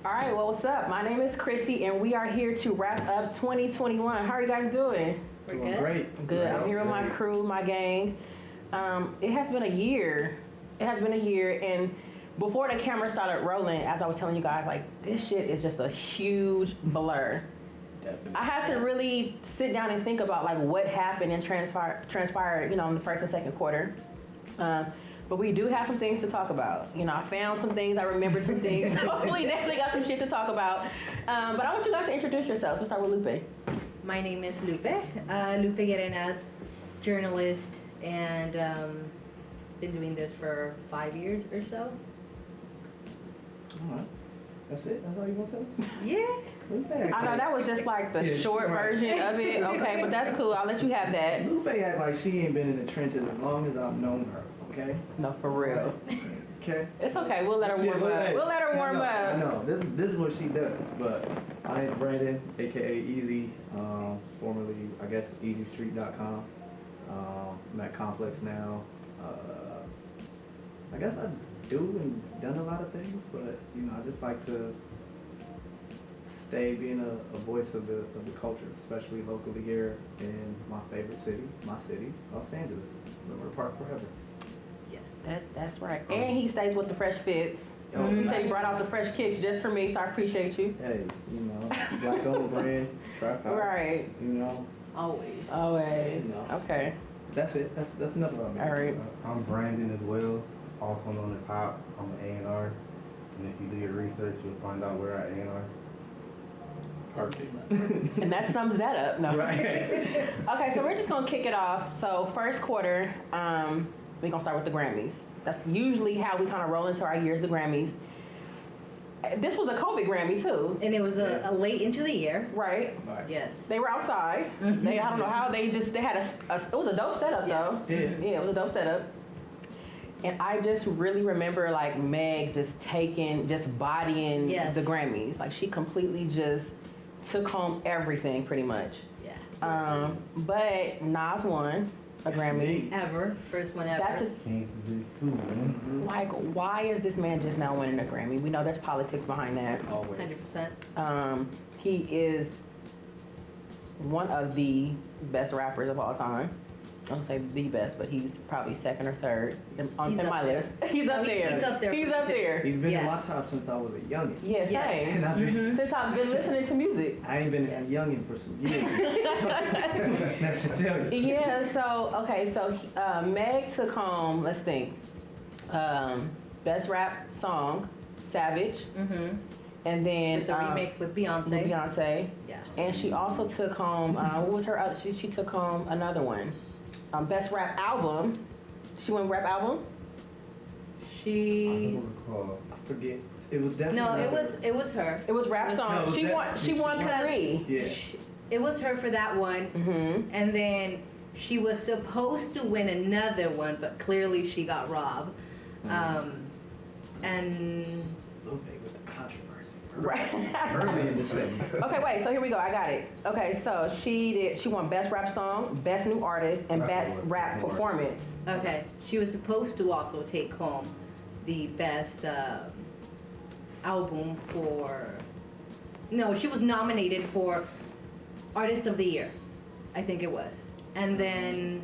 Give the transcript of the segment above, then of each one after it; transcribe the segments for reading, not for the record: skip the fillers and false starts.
All right, well, what's up? My name is Khrissy, and we are here to wrap up 2021. How are you guys doing? We're doing great. Good. I'm here with my crew, my gang. It has been a year. And before the camera started rolling, as I was telling you guys, like, this shit is just a huge blur. Definitely. I had to really sit down and think about like what happened and transpired, in the first and second quarter. But we do have some things to talk about. I found some things, I remembered some things. So we definitely got some shit to talk about. But I want you guys to introduce yourselves. We'll start with Lupe. My name is Lupe LLerenas, journalist, and been doing this for 5 years or so. All right. That's it? That's all you want to tell us? Yeah. I know that was just like the short version of it. Okay, but that's cool. I'll let you have that. Lupe act like she ain't been in the trenches as long as I've known her, okay? No, for real. Okay? It's okay. We'll let her warm up. We'll let her warm up. No, this is what she does. But my name's Brandon, AKA Eazee, formerly, I guess, EasyStreet.com. I'm at Complex now. I guess I do and done a lot of things, but I just like to stay being a voice of the culture, especially locally here in my favorite city, Los Angeles. Remember the park forever. Yes. That's right. And he stays with the fresh fits. He said he brought out the fresh kicks just for me, so I appreciate you. Hey, black owned brand, trap house. Right. Always. Okay. That's it. That's enough about me. All right. I'm Brandon as well, also known as Hopp. I'm an A&R, and if you do your research, you'll find out where I A&R. Perfect. And that sums that up. No. Right. Okay, so we're just gonna kick it off. So first quarter, we're gonna start with the Grammys. That's usually how we kind of roll into our years, the Grammys. This was a COVID Grammy too. And it was a late into the year. Right. Yes. They were outside. I don't know how they had it was a dope setup though. Yeah, it was a dope setup. And I just really remember like Meg just bodying the Grammys. Like she completely just took home everything pretty much. Yeah. But Nas won a Grammy. First one ever. That's his. Like, why is this man just now winning a Grammy? We know there's politics behind that. Always. 100%. He is one of the best rappers of all time. I don't say the best, but he's probably second or third in my list. He's up there. He's up there. He's up there. He's been in my top since I was a youngin'. Yeah, same. Since I've been listening to music. I ain't been a youngin' for some years. That should tell you. Yeah, so Meg took home, let's think, best rap song, Savage. And then With the remix with Beyonce. Yeah. And she also took home, what was her other, she took home another one. Best rap album. She won rap album? I don't recall. I forget. It was definitely. No, it was her. It was rap song. No, she won 3. Yeah. It was her for that one. And then she was supposed to win another one, but clearly she got robbed. And Lupe with the controversy. Right. Early in December. Okay, wait, so here we go. I got it. Okay, so she won best rap song, best new artist, and best rap performance. okay, she was supposed to also take home the best album for. No, she was nominated for Artist of the Year, I think it was. And then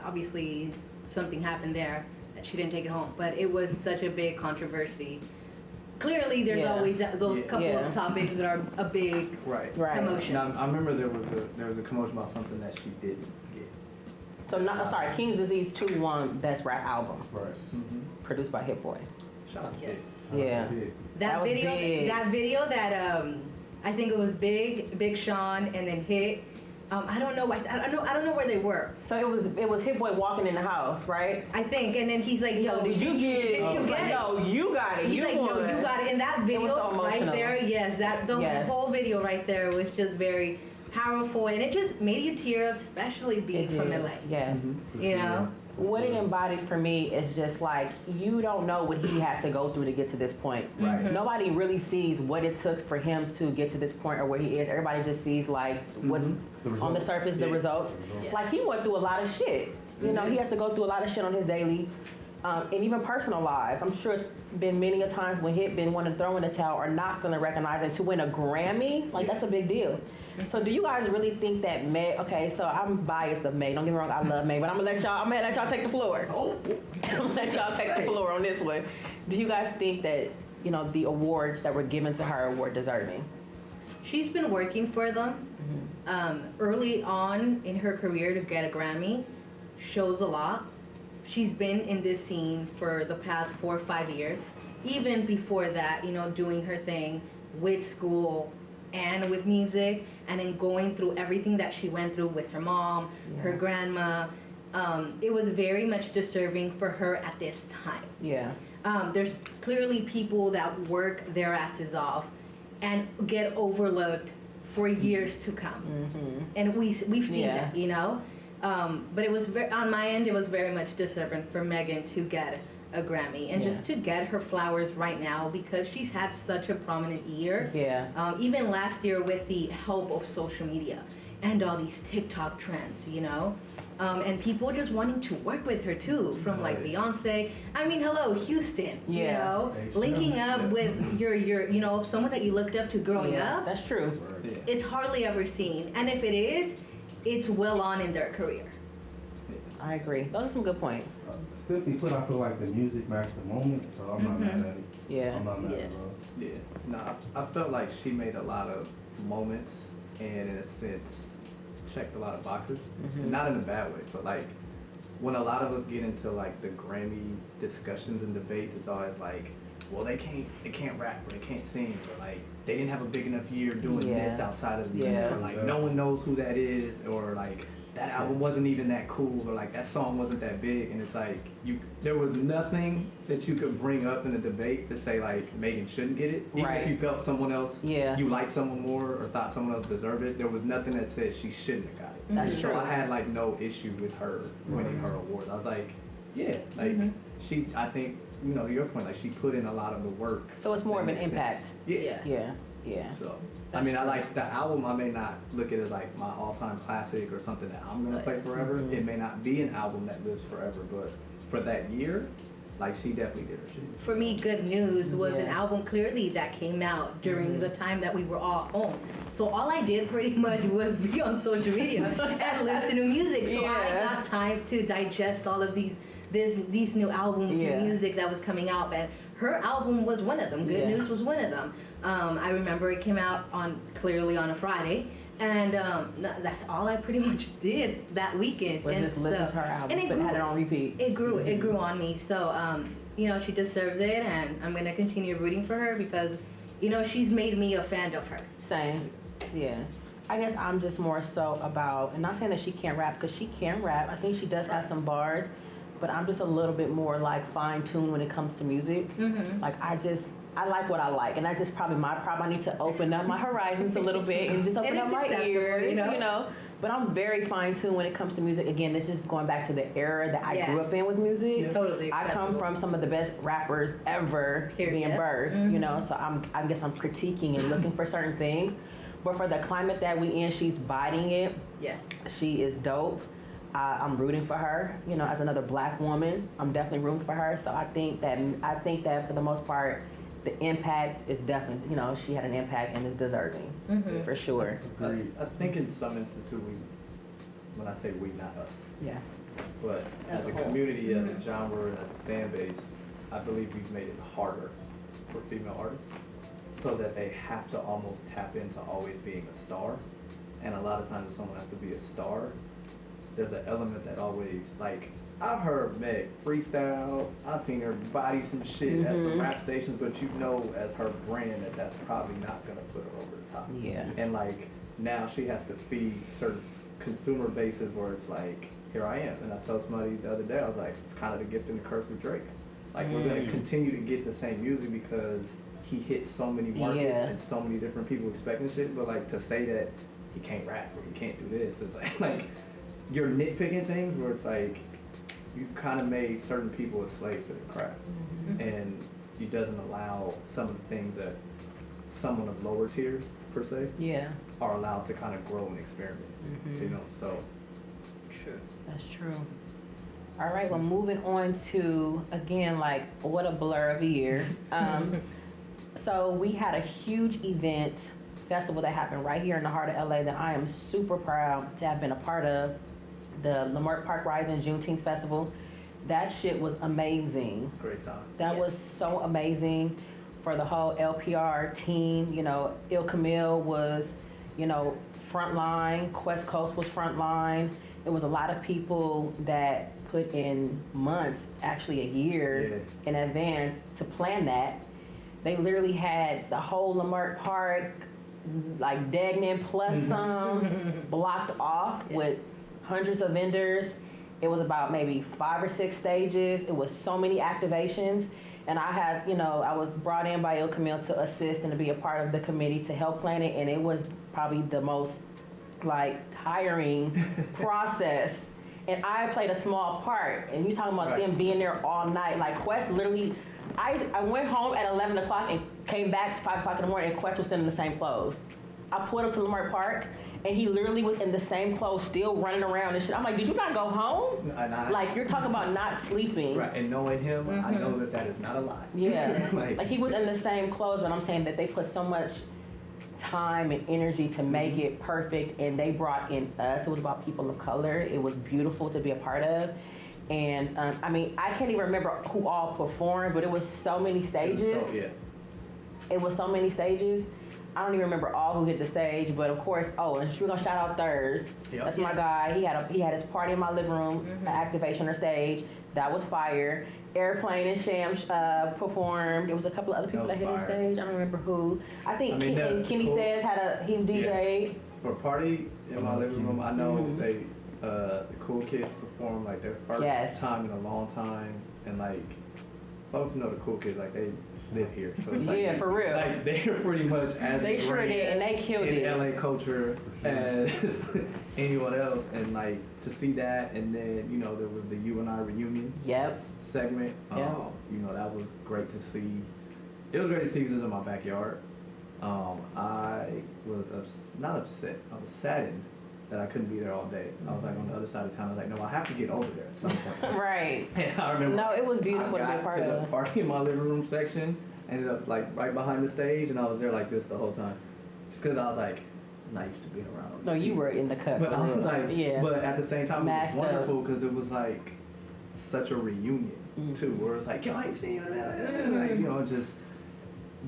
obviously something happened there that she didn't take it home. But it was such a big controversy. Clearly, there's always those couple of topics that are a big commotion. Now, I remember there was a commotion about something that she didn't get. So, King's Disease 2 won best rap album. Right. Produced by Hit Boy. Shout out. Yes. Yeah. That was video. big. That video that I think it was Big Sean, and then Hit. I don't know. I don't know where they were. So it was Hit Boy walking in the house, right? I think, and then he's like, Yo, did you get it? Did you get it? No, you got it. He's You like, won. no, you got it. In that video was so right emotional. there, yes, the whole video right there was just very powerful, and it just made you tear up, especially being from LA. Yes. You know. What it embodied for me is just like, you don't know what he had to go through to get to this point. Right. Nobody really sees what it took for him to get to this point or where he is. Everybody just sees like what's on the surface, the results. Yeah. Like he went through a lot of shit. You know, he has to go through a lot of shit on his daily. and even personal lives. I'm sure it's been many a times when hit been wanting to throw in the towel or not feeling recognized, and to win a Grammy, like that's a big deal. So do you guys really think that Meg, okay, so I'm biased of Meg, don't get me wrong, I love Meg, but I'm gonna let y'all take the floor. I'm gonna let y'all take the floor on this one. Do you guys think that, you know, the awards that were given to her were deserving? She's been working for them. Early on in her career to get a Grammy shows a lot. She's been in this scene for the past 4 or 5 years. Even before that, you know, doing her thing with school and with music, and then going through everything that she went through with her mom, her grandma. It was very much deserving for her at this time. Yeah. There's clearly people that work their asses off and get overlooked for years to come. And we've seen that, you know? But it was on my end, it was very much deserving for Megan to get a Grammy and just to get her flowers right now, because she's had such a prominent year. Even last year with the help of social media and all these TikTok trends, you know? And people just wanting to work with her too, from like Beyonce. I mean, hello, Houston, you know? Linking up with your, you know, someone that you looked up to growing up. That's true. It's hardly ever seen. And if it is, it's well on in their career. I agree. Those are some good points. Simply put, I feel like the music matched the moment, so I'm not mad at it. Yeah. I'm not mad at all. Yeah. No, I felt like she made a lot of moments and, in a sense, checked a lot of boxes. Not in a bad way, but like when a lot of us get into like the Grammy discussions and debates, it's always like, well, they can't rap, or they can't sing, or like they didn't have a big enough year doing this outside of the or like no one knows who that is, or like that album wasn't even that cool, or like that song wasn't that big. And it's like there was nothing that you could bring up in a debate to say like Megan shouldn't get it, even if you felt someone else, you liked someone more or thought someone else deserved it. There was nothing that said she shouldn't have got it. That's true. So I had like no issue with her winning her award. I was like, she, I think, you know, to your point, like she put in a lot of the work. So it's more of an impact. Yeah. So, I mean, I like the album. I may not look at it like my all-time classic or something that I'm gonna play forever. It may not be an album that lives forever, but for that year, like she definitely did her shit. For me, Good News was an album clearly that came out during the time that we were all home. So all I did pretty much was be on social media and listen to music. So I got time to digest all of these new albums, new music that was coming out, and her album was one of them. Good News was one of them. I remember it came out clearly on a Friday, and that's all I pretty much did that weekend. But just listen to her album, but had it on repeat. It grew on me. So you know, she deserves it, and I'm gonna continue rooting for her because, you know, she's made me a fan of her. Same. Yeah. I guess I'm just more so about, and not saying that she can't rap, because she can rap. I think she does have some bars, but I'm just a little bit more like fine-tuned when it comes to music. Like I like what I like, and that's just probably my problem. I need to open up my horizons a little bit and just open up my ears, you know. But I'm very fine-tuned when it comes to music. Again, this is going back to the era that I grew up in with music. Totally I come from some of the best rappers ever being birthed, you know. So I guess I'm critiquing and looking for certain things. But for the climate that we in, she's biting it. Yes. She is dope. I'm rooting for her, you know, as another black woman. I'm definitely rooting for her. So I think that for the most part, the impact is definitely, you know, she had an impact and is deserving, for sure. I think in some instances too, when I say we, not us. Yeah. But as a community, as a genre, and as a fan base, I believe we've made it harder for female artists, so that they have to almost tap into always being a star. And a lot of times if someone has to be a star, there's an element that always, like, I've heard Meg freestyle, I've seen her body some shit at some rap stations, but you know as her brand that's probably not gonna put her over the top. Yeah. And like, now she has to feed certain consumer bases where it's like, here I am. And I told somebody the other day, I was like, it's kind of the gift and the curse of Drake. Like, we're gonna continue to get the same music because he hits so many markets and so many different people expecting shit, but like to say that he can't rap or he can't do this, it's like you're nitpicking things where it's like you've kind of made certain people a slave to the craft, and it doesn't allow some of the things that someone of lower tiers per se are allowed to kind of grow and experiment. You know, so True. That's true. All right, well, moving on to, again, like, what a blur of a year. So we had a huge festival that happened right here in the heart of LA that I am super proud to have been a part of. The Leimert Park Rising Juneteenth Festival. That shit was amazing. Great time. That was so amazing for the whole LPR team. You know, Il Camille was, you know, frontline. Quest Coast was frontline. It was a lot of people that put in months, actually a year in advance to plan that. They literally had the whole Leimert Park, like Degnan plus some, blocked off with hundreds of vendors. It was about maybe 5 or 6 stages. It was so many activations. And I had, you know, I was brought in by Il Camille to assist and to be a part of the committee to help plan it. And it was probably the most, like, tiring process. And I played a small part. And you talking about them being there all night. Like, Quest literally, I went home at 11 o'clock and came back 5 o'clock in the morning and Quest was still in the same clothes. I pulled him to Leimert Park and he literally was in the same clothes still running around and shit. I'm like, did you not go home? Like, you're talking about not sleeping. Right, and knowing him, I know that that is not a lie. Yeah, like he was in the same clothes, but I'm saying that they put so much time and energy to make it perfect, and they brought in us. It was about people of color. It was beautiful to be a part of. And I mean, I can't even remember who all performed, but it was so many stages. It was so many stages. I don't even remember all who hit the stage, but of course, and we're gonna shout out Thurs. That's my guy. He had his party in my living room, activation on stage. That was fire. Airplane and Sham performed. There was a couple of other people that hit the stage. I don't remember who. I think Kenny Says he DJ'd. For a party in my living room, I know they the Cool Kids performed like their first time in a long time, and like folks know the Cool Kids, like they live here, so it's like for real. Like they're pretty much as they sure did, and they killed it in LA culture as anyone else, and like to see that, and then you know there was the You and I reunion segment. You know that was great to see. It was great to see because it was in my backyard. I was not upset. I was saddened that I couldn't be there all day. I was like on the other side of town. I was like, no, I have to get over there at some point. Right. And I remember. No, it was beautiful to be a part of. The party in my living room section. Ended up like right behind the stage, and I was there like this the whole time, just because I was like, I'm not used to being around. No, you were in the cut. But I was like, but at the same time, it was wonderful because it was like such a reunion too, where it's like, yo, I ain't seen you, like, you know, just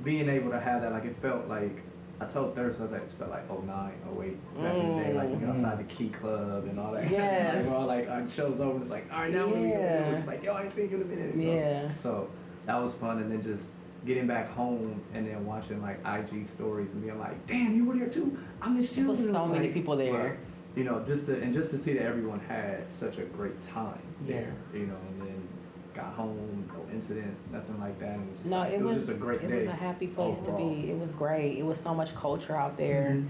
being able to have that, like it felt like. I told Thursday, I was like, it felt like 09, 08, back in the day, like, you know, outside the Key Club and all that. Yes. We're all like, our show's over, and it's like, all right, now what are we gonna do? It's like, yo, I ain't seen you in a minute. So that was fun, and then just getting back home and then watching, like, IG stories and being like, damn, you were there too? I missed you. There was so many people there. But, you know, just to see that everyone had such a great time there, you know, and then got home, no incidents, nothing like that. And it was just a great day. It was a happy place to be. It was great. It was so much culture out there.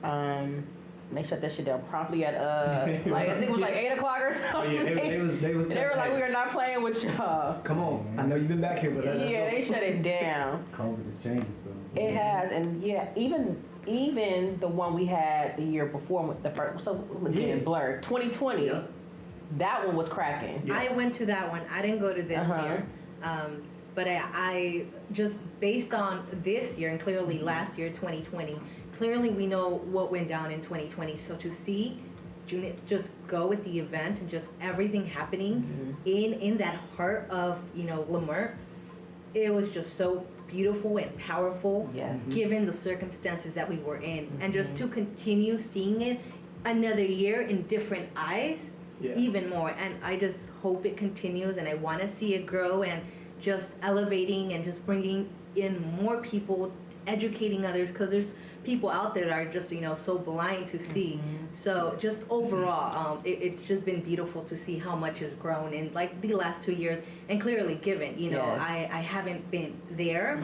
They shut that shit down promptly at like I think it was like 8 o'clock or something. Oh, yeah, they were like, we are not playing with y'all. Come on, I know you've been back here, but they shut it down. COVID has changed stuff. It has, and even the one we had the year before, the first, so again, Blur 2020. Yeah. That one was cracking. Yeah. I went to that one. I didn't go to this year. But I just based on this year and clearly last year, 2020, clearly we know what went down in 2020. So to see June just go with the event and just everything happening in that heart of, you know, Leimert, it was just so beautiful and powerful given the circumstances that we were in. And just to continue seeing it another year in different eyes. Even more, and I just hope it continues, and I want to see it grow and just elevating and just bringing in more people, educating others, because there's people out there that are just, you know, so blind to see. So just overall, it's just been beautiful to see how much has grown in like the last 2 years, and clearly given, you know, I haven't been there,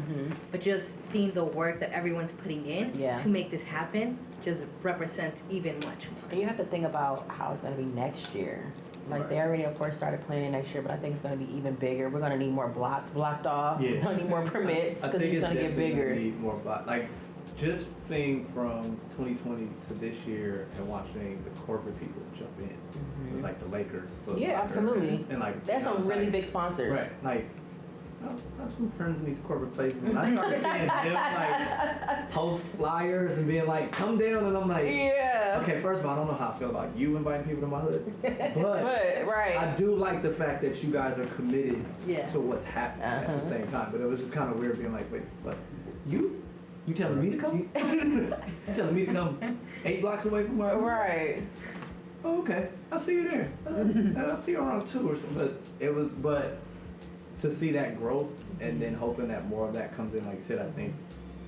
but just seeing the work that everyone's putting in to make this happen just represents even much more. And you have to think about how it's going to be next year. Like they already, of course, started planning next year, but I think it's going to be even bigger. We're going to need more blocks blocked off. We're going to need more permits because it's going to get bigger. Need more blocks. Like just seeing from 2020 to this year and watching the corporate people jump in, with like the Lakers, Foot Yeah, Locker, absolutely. and like That's some it's really like- big sponsors. Right, like I have some friends in these corporate places, and I started seeing them like post flyers and being like, "Come down," and I'm like, Yeah. okay, first of all, I don't know how I feel about you inviting people to my hood, but But, right. I do like the fact that you guys are committed Yeah. to what's happening at the Uh-huh. same time. But it was just kind of weird being like, wait, but you telling me to come? You telling me to come 8 blocks away from where I live? Right. Oh, okay, I'll see you there. I'll see you around 2 or something. But to see that growth and then hoping that more of that comes in, like you said, I think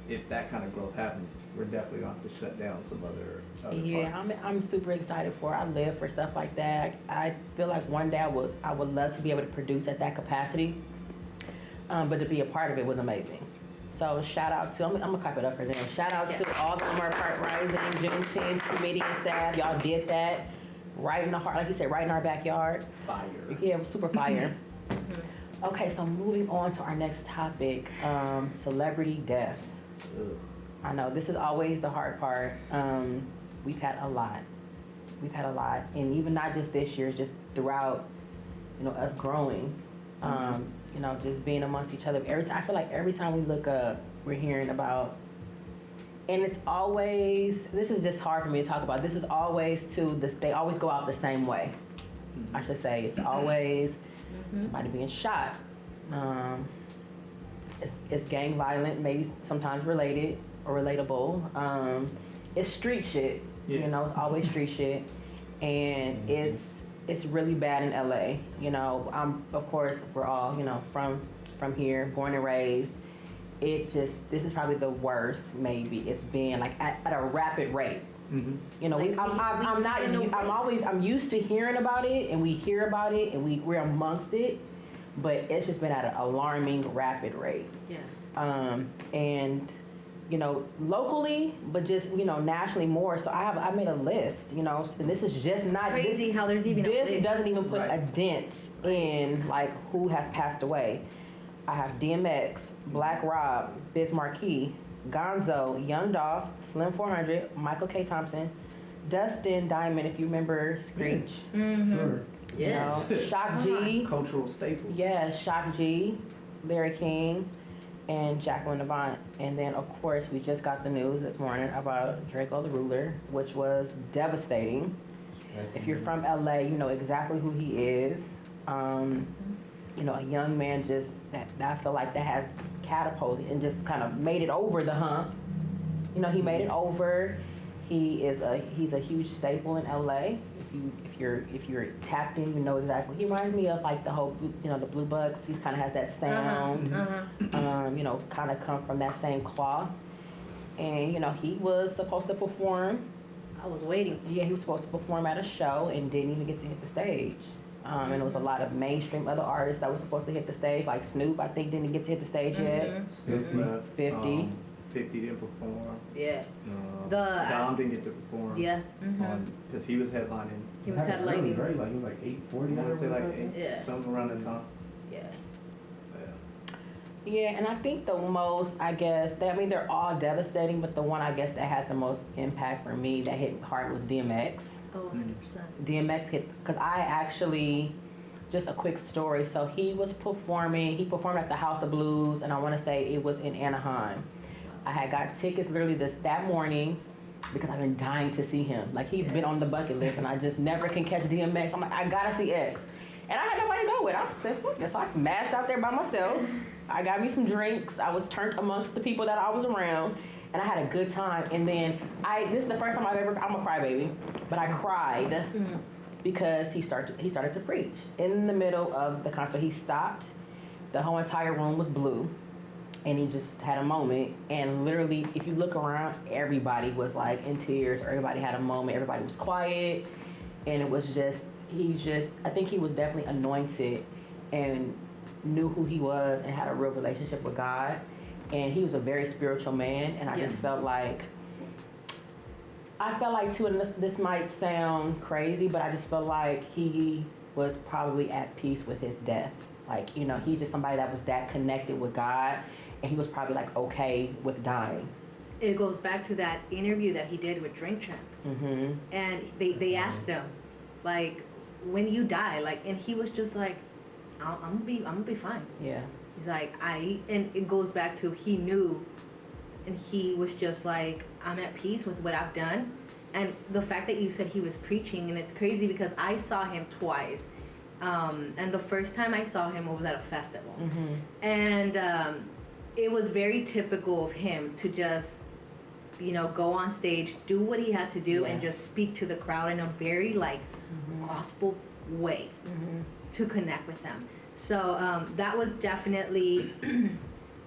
if that kind of growth happens, we're definitely going to have to shut down some other Yeah, parts. I'm super excited for it. I live for stuff like that. I feel like one day I would love to be able to produce at that capacity. But to be a part of it was amazing. So shout out to, I'm gonna clap it up for them. Shout out to all the Summer Park Rising, Juneteenth committee and staff. Y'all did that right in the heart, like you said, right in our backyard. Fire. Yeah, it was super fire. Okay, so moving on to our next topic, celebrity deaths. Ugh. I know this is always the hard part. We've had a lot. And even not just this year, just throughout, us growing, just being amongst each other. I feel like every time we look up, we're hearing about, and it's always, this is just hard for me to talk about. This is always they always go out the same way. I should say, it's always somebody being shot. It's gang violent, maybe sometimes related or relatable. It's street shit, Yeah. it's always street shit. And it's really bad in LA. Of course, we're all, from here, born and raised. This is probably the worst, maybe. It's been like at a rapid rate. Mm-hmm. I'm used to hearing about it, and we hear about it, and we're amongst it, but it's just been at an alarming rapid rate. Yeah. And locally, but just nationally more. So I made a list, and this is just not Crazy how there's even a this list. doesn't even put Right. a dent in like who has passed away. I have DMX, Black Rob, Biz Markie, Gonzo, Young Dolph, Slim 400, Michael K. Thompson, Dustin Diamond, if you remember Screech. Sure. Yes. Shock G. Cultural staples. Yeah, Shock G, Larry King, and Jacqueline Avant. And then, of course, we just got the news this morning about Draco the Ruler, which was devastating. If you're from LA, you know exactly who he is. A young man just that I feel like that has catapulted and just kind of made it over the hump. He made it over. He's a huge staple in LA. If you're tapped in, you know exactly. He reminds me of like the whole, the Blue Bucks. He kind of has that sound. Kind of come from that same cloth. And he was supposed to perform. I was waiting. Yeah, he was supposed to perform at a show and didn't even get to hit the stage. And it was a lot of mainstream other artists that were supposed to hit the stage, like Snoop, I think, didn't get to hit the stage yet. 50. 50 didn't perform. Yeah. Dom didn't get to perform. Yeah. Because he was headlining. He was headlining. Right, like it was like 8:40. I want to say like Yeah. something around that time. Yeah. Yeah, and I think the most, they're all devastating, but the one, I guess, that had the most impact for me that hit hard was DMX. Oh, 100%. DMX hit, because just a quick story. So he performed at the House of Blues, and I want to say it was in Anaheim. I had got tickets literally that morning because I've been dying to see him. Like, he's been on the bucket list, and I just never can catch DMX. I'm like, I gotta see X. And I had nobody to go with. I was sick with it, so I smashed out there by myself. I got me some drinks. I was turned amongst the people that I was around, and I had a good time. And then this is the first time I'm a crybaby, but I cried because he started to preach in the middle of the concert. He stopped. The whole entire room was blue, and he just had a moment. And literally, if you look around, everybody was like in tears, or everybody had a moment. Everybody was quiet, and it was just I think he was definitely anointed and knew who he was and had a real relationship with God. And he was a very spiritual man, and I just felt like too, and this might sound crazy, but I just felt like he was probably at peace with his death. Like, he's just somebody that was that connected with God, and he was probably like okay with dying. it goes back to that interview that he did with Drink Champs. Mm-hmm. And they asked him, like, when you die, like, and he was just like, I'm gonna be fine. Yeah. He's like, and it goes back to he knew, and he was just like, I'm at peace with what I've done. And the fact that you said he was preaching, and it's crazy because I saw him twice. And the first time I saw him was at a festival. Mm-hmm. And it was very typical of him to just, go on stage, do what he had to do, and just speak to the crowd in a very, like, gospel way to connect with them. So that was definitely,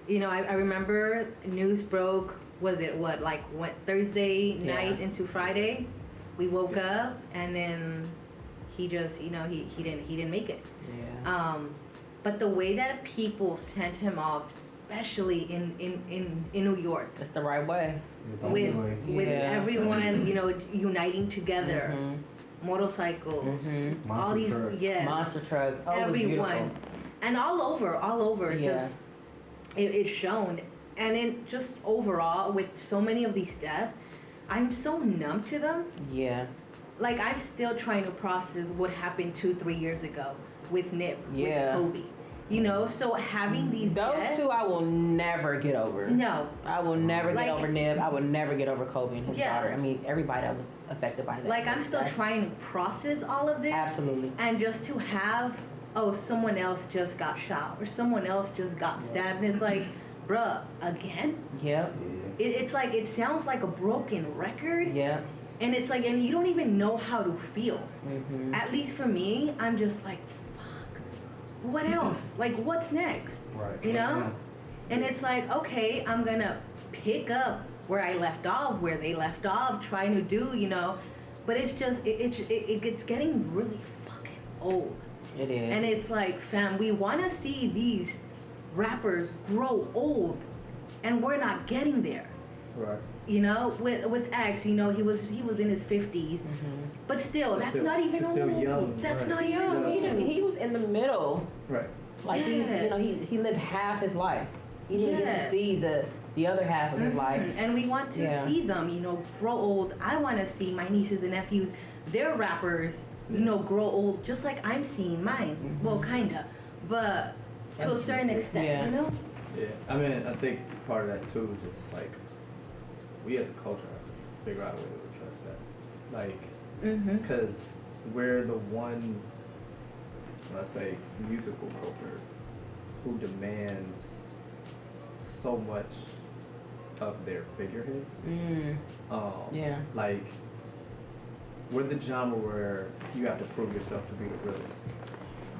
I remember news broke, Thursday night into Friday? We woke up, and then he just, he didn't make it. Yeah. But the way that people sent him off, especially in New York, That's the right way. with everyone, uniting together, Mm-hmm. motorcycles, Mm-hmm. all these, Monster truck. yes, Monster trucks. Oh, it was everyone, beautiful. and all over, Yeah. just it shown, and it just overall with so many of these deaths, I'm so numb to them. Yeah. Like, I'm still trying to process what happened 2-3 years ago with Nip, Yeah. with Kobe. So having these Those deaths, two I will never get over. no, I will never Like- get over Nib. I will never get over Kobe and his Yeah. daughter. I mean, everybody that was affected by that. like, I'm still That's- trying to process all of this. Absolutely. And just to have, someone else just got shot or someone else just got stabbed. And it's like, bruh, again? Yep. It's like, it sounds like a broken record. Yep. And it's like, and you don't even know how to feel. Mm-hmm. At least for me, I'm just like, fuck, what else? Like, what's next? Right. You know? And it's like, okay, I'm gonna pick up where I left off, where they left off, trying to do, but it's just, it's getting really fucking old. It is. And it's like, fam, we want to see these rappers grow old, and we're not getting there. Right. With X, he was in his 50s, but still, that's not even it's old. still young. That's Right. not young. He was in the middle. Right. Like Yes. he lived half his life. He didn't get to Yes. see the other half of his life. And we want to Yeah. see them, grow old. I want to see my nieces and nephews, their rappers, grow old, just like I'm seeing mine. Well, kinda, but to a certain extent, Yeah. Yeah. I mean, I think part of that too is just like we as a culture have to figure out a way to address that. Like, because we're the one, let's say, musical culture who demands so much of their figureheads. Yeah. Like, we're the genre where you have to prove yourself to be the realest.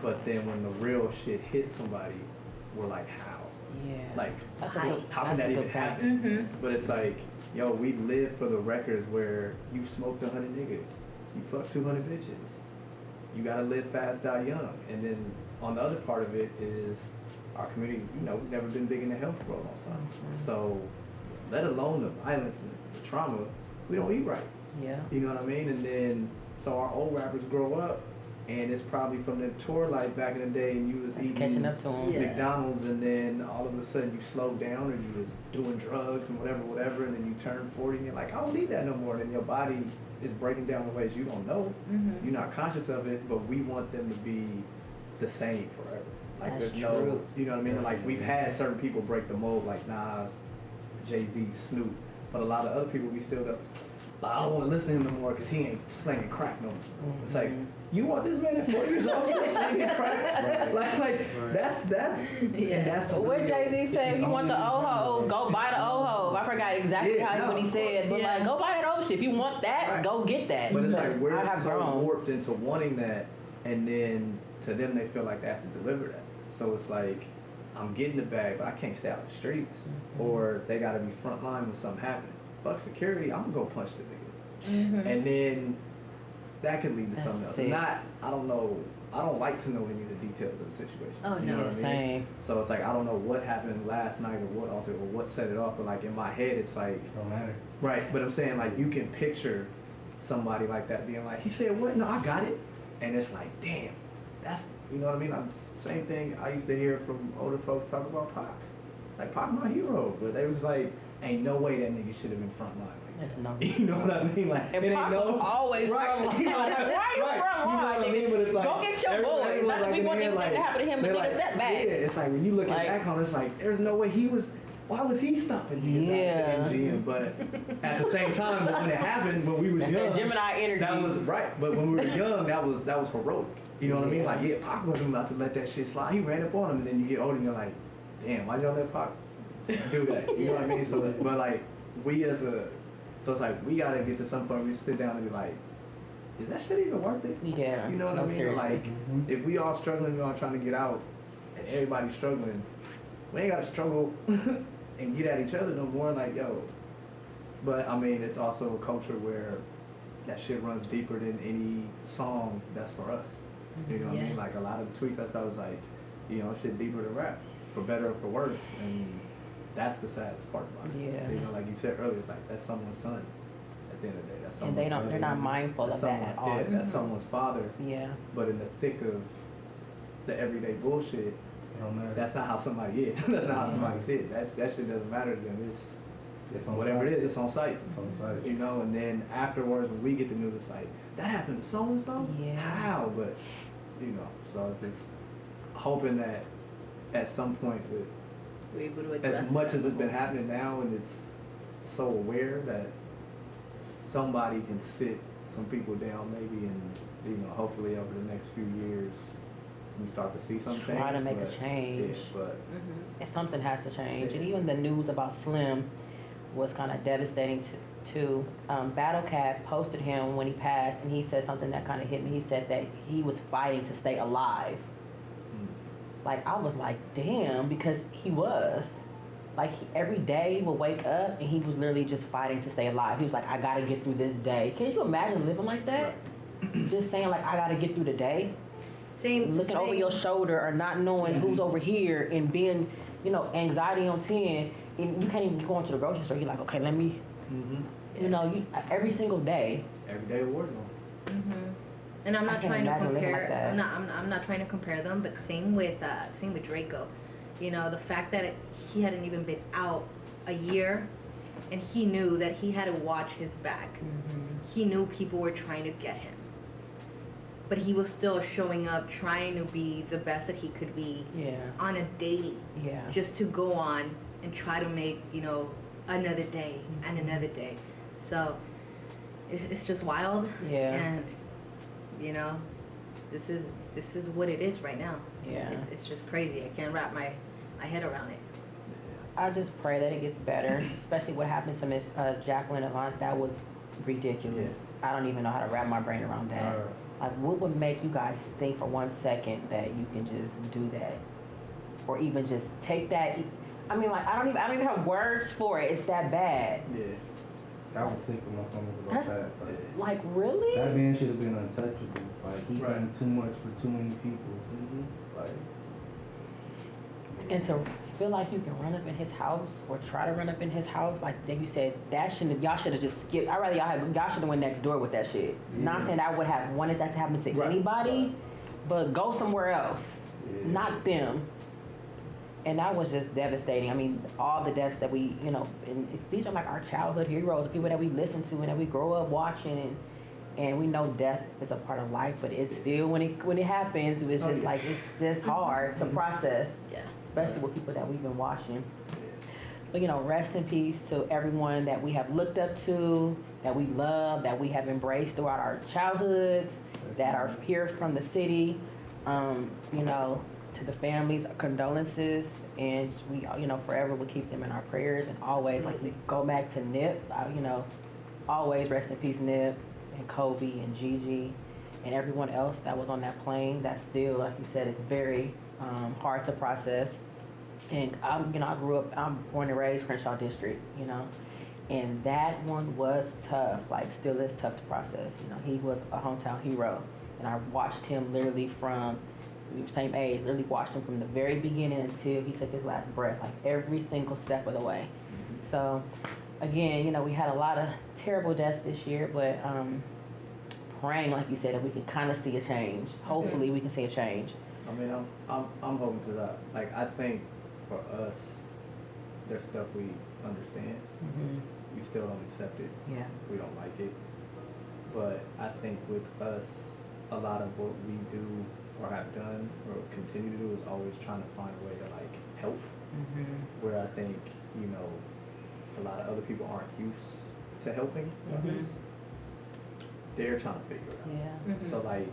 But then when the real shit hits somebody, we're like, how? Yeah. Like, That's a How- good, how can that's that a even good point. happen? But it's like, yo, we live for the records where you smoked 100 niggas, you fucked 200 bitches, you gotta live fast, die young. And then on the other part of it is our community, we've never been big into health for a long time. So, let alone the violence and the trauma, we don't eat right. Yeah. You know what I mean? And then, so our old rappers grow up, and it's probably from their tour life back in the day, and you was That's eating catching up to him. Yeah. McDonald's, and then all of a sudden you slowed down, and you was doing drugs and whatever, and then you turn 40, and you're like, I don't need that no more. And then your body is breaking down in ways you don't know. You're not conscious of it, but we want them to be the same forever. Like, That's there's no, true. you know what I mean? Like, we've had certain people break the mold, like Nas, Jay-Z, Snoop, but a lot of other people we still go, I don't want to listen to him no more because he ain't slanging crack no more. It's like, you want this man at 40 years old to slanging crack? Like that's Yeah. that's the What Jay-Z said, if you want the old hoe, Yeah. go buy the old hoe. I forgot exactly what he said, but Yeah. like, go buy that old shit. If you want that, Right. go get that. But it's like we're I have so grown. warped into wanting that, and then to them they feel like they have to deliver that. So it's like, I'm getting the bag, but I can't stay out the streets, or they got to be front line when something happening. Fuck security, I'm gonna go punch the nigga, and then that could lead to That's something else. sick. I don't know. I don't like to know any of the details of the situation. Oh, You no. know what I mean? Same. So it's like I don't know what happened last night or what altered or what set it off, but like in my head it's like, Don't matter. right, but I'm saying like you can picture somebody like that being like, he said what? No, I got it. And it's like, damn, that's, you know what I mean? Same thing I used to hear from older folks talk about Pac. Like, Pac my hero. But they was like, ain't no way that nigga should have been front line. There's no. You know what I mean? Like, And it ain't Pac no. was always right. front line. You know, Like, why you right. front You know line, what I mean? But it's like, Go get your boy. everybody was We in want the anything head, to happen to him, but they're nigga, step back. Yeah, it's like when you look Like- back on it, it's like there's no way he was. Why was he stopping his Yeah. MGM? But at the same time, but when it happened, when we was That's young, that Gemini energy. that was right. But when we were young, that was heroic. You know what I mean? Yeah. Like, yeah, Pac wasn't about to let that shit slide. He ran up on him, and then you get older, and you're like, damn, why y'all let Pac do that? You know what I mean? So, but like, so it's like we gotta get to some point where we sit down and be like, is that shit even worth it? Yeah. You know what no, I mean? Seriously. Like, if we all struggling, we all trying to get out, and everybody's struggling, we ain't gotta struggle and get at each other no more. Like, yo. But I mean, it's also a culture where that shit runs deeper than any song that's for us. You know what I mean? Yeah. Like a lot of the tweets I saw was like, you know, shit deeper than rap, for better or for worse. And that's the saddest part about it. Yeah. You know, like you said earlier, it's like that's someone's son. At the end of the day, that's And someone's they don't. They're brother. not mindful That's of that someone- at all. Yeah, that's someone's father. Yeah. But in the thick of the everyday bullshit, It don't matter. that's not how somebody is. That's not how somebody sees it. That shit doesn't matter to them. It's on Whatever site. it is, it's on site. It's on site. You know, and then afterwards when we get the news, it's like, that happened to so and so? Yeah. How? But you know, so it's just hoping that at some point with We're able to address as much that. as it's been happening now and it's so aware that somebody can sit some people down maybe and you know, hopefully over the next few years we start to see some change. Try to make a but- change. Yeah, but Mhm. And something has to change. And Yeah. even the news about Slim was kind of devastating too. Battle Cat posted him when he passed, and he said something that kind of hit me. He said that he was fighting to stay alive. Like, I was like, damn, because he was. Like, every day he would wake up, and he was literally just fighting to stay alive. He was like, I got to get through this day. Can you imagine living like that? Just saying, like, I got to get through the day. Looking over your shoulder or not knowing who's over here and being, you know, anxiety on 10. And you can't even go into the grocery store. You're like, okay, let me, you know, every single day. everyday war zone. Mhm. And I'm I not can't trying to imagine living compare. like that. I'm not trying to compare them, but same with Draco. You know, the fact that he hadn't even been out a year, and he knew that he had to watch his back. He knew people were trying to get him, but he was still showing up, trying to be the best that he could be Yeah. on a daily, Yeah. just to go on and try to make, you know, another day and another day. So it's just wild. Yeah. And you know, this is what it is right now. Yeah. It's just crazy. I can't wrap my head around it. I just pray that it gets better, especially what happened to Miss Jacqueline Avant. That was ridiculous. I don't even know how to wrap my brain around that. Like, what would make you guys think for 1 second that you can just do that? Or even just take that? I mean, like, I don't even have words for it. It's that bad. Yeah. I was sick of my stomach about That's- that. But Like, really? that man should have been untouchable. Like, he Right. done too much for too many people. Like, And to feel like you can run up in his house or try to run up in his house, like you said, that shouldn't. Y'all should have just skipped. I'd rather y'all should have went next door with that shit. Not saying I would have wanted that to happen to Right. anybody, but go somewhere else, Yeah. not them. And that was just devastating. I mean, all the deaths that we, you know, and these are like our childhood heroes, people that we listen to and that we grow up watching, and we know death is a part of life, but it's still when it happens, it's just like it's just hard to process. Yeah. Especially with people that we've been watching. But you know, rest in peace to everyone that we have looked up to, that we love, that we have embraced throughout our childhoods, that are here from the city. You know, to the families, condolences, and we, you know, forever will keep them in our prayers, and always, like, we go back to Nip, you know, always rest in peace, Nip, and Kobe, and Gigi, and everyone else that was on that plane. That still, like you said, is very hard to process. And I'm born and raised Crenshaw District, you know, and that one was tough, like still is tough to process. You know, he was a hometown hero, and I watched him literally from, we were same age, literally watched him from the very beginning until he took his last breath, like every single step of the way. So again, you know, we had a lot of terrible deaths this year, but praying, like you said, that we can kind of see a change. Hopefully we can see a change. I mean, I'm hoping, because I think for us, there's stuff we understand. We still don't accept it. Yeah. We don't like it. But I think with us, a lot of what we do or have done or continue to do is always trying to find a way to like help. Where I think, you know, a lot of other people aren't used to helping others. They're trying to figure it out. Yeah. So like,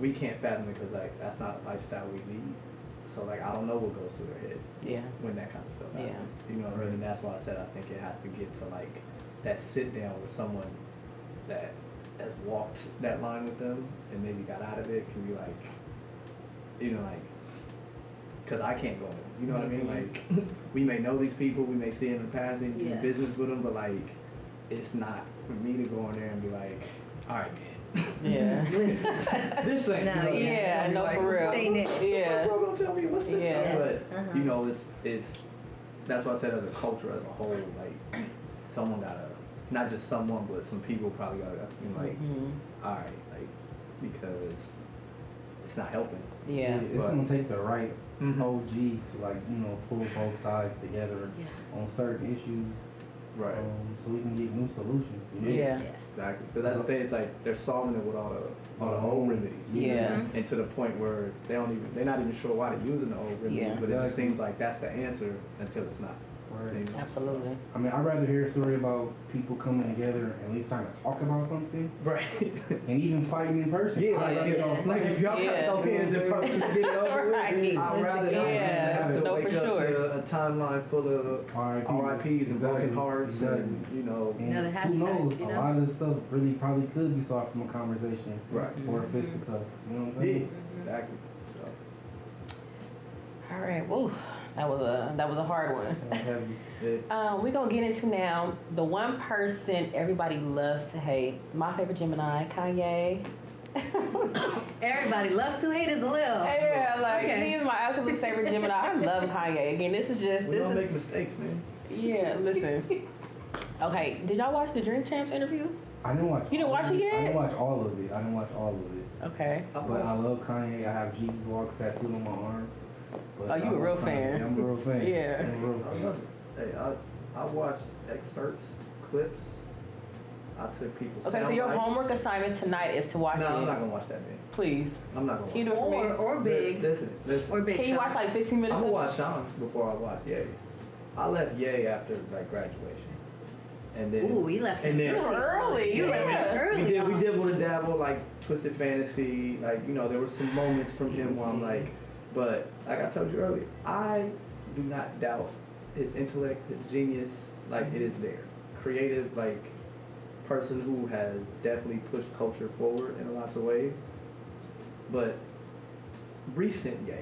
we can't fathom it because like that's not a lifestyle we lead. So like, I don't know what goes through their head Yeah. when that kind of stuff Yeah. happens. You know what I mean? And that's why I said I think it has to get to like that sit down with someone that has walked that line with them and maybe got out of it, can be like, you know, like, because I can't go in. You know what I mean? Like, we may know these people, we may see them in passing, do business with them, but like, it's not for me to go in there and be like, all right, man. Yeah. This ain't. No, you know, yeah, no, like, for real. Saying it. Yeah. Bro, don't tell me what's this Yeah. stuff. But you know, it's that's why I said as a culture as a whole, like someone gotta, not just someone, but some people probably gotta, you know, like, all right, like, because it's not helping. Yeah. It's gonna take the right Mhm. OG to like, you know, pull both sides together on certain issues, Right. so we can get new solutions. You know? Yeah. Exactly. But that's the thing. It's like they're solving it with all the old remedies. Yeah. And to the point where they're not even sure why they're using the old remedies. Yeah. But it just Exactly. seems like that's the answer until it's not. Right. You know? Absolutely. I mean, I'd rather hear a story about people coming together and at least trying to talk about something Right. and even fighting in person. Yeah, I'd rather like, go like if y'all Yeah. got no hands in person to get it over Right. with, I'd rather not Yeah. have to No, wake for up sure. to a timeline full of RIPs and broken hearts and, you know. And Another who hashtag, knows, you a know? lot of this stuff really probably could be solved from a conversation Right. or a fisticuff. You know what I'm Yeah, saying? exactly. So, All right. Woo. That was a hard one. Kinda heavy. We're gonna get into now the one person everybody loves to hate. My favorite Gemini, Kanye. Everybody loves to hate is a little. Yeah, like Okay. he's my absolute favorite Gemini. I love Kanye. Again, this is we don't make mistakes, man. yeah. Listen. Okay, did y'all watch the Drink Champs interview? I didn't watch. You didn't watch it yet? I didn't watch all of it. I didn't watch all of it. Okay. But I love Kanye. I have Jesus Walks tattooed on my arm. But Oh, you I a love real Kanye. fan. I'm a real fan. Yeah. I'm a real I fan. love it. Hey, I watched excerpts, clips. I took people's Okay, so your homework assignment tonight is to watch No, it. I'm not gonna watch that, man. Please. I'm not gonna Can you watch do it for me? Or big. Listen. Or big. Can you watch like 15 minutes? I'm gonna of watch Sean's before I watch Ye. I left Ye after like graduation, and then Ooh, we left and him then early. You left Yeah. him early. we did want to dabble like Twisted Fantasy, like, you know, there were some moments from him where I'm like, but like I told you earlier, I do not doubt his intellect, his genius, like it is there. Creative, like person who has definitely pushed culture forward in lots of ways. But recent Ye,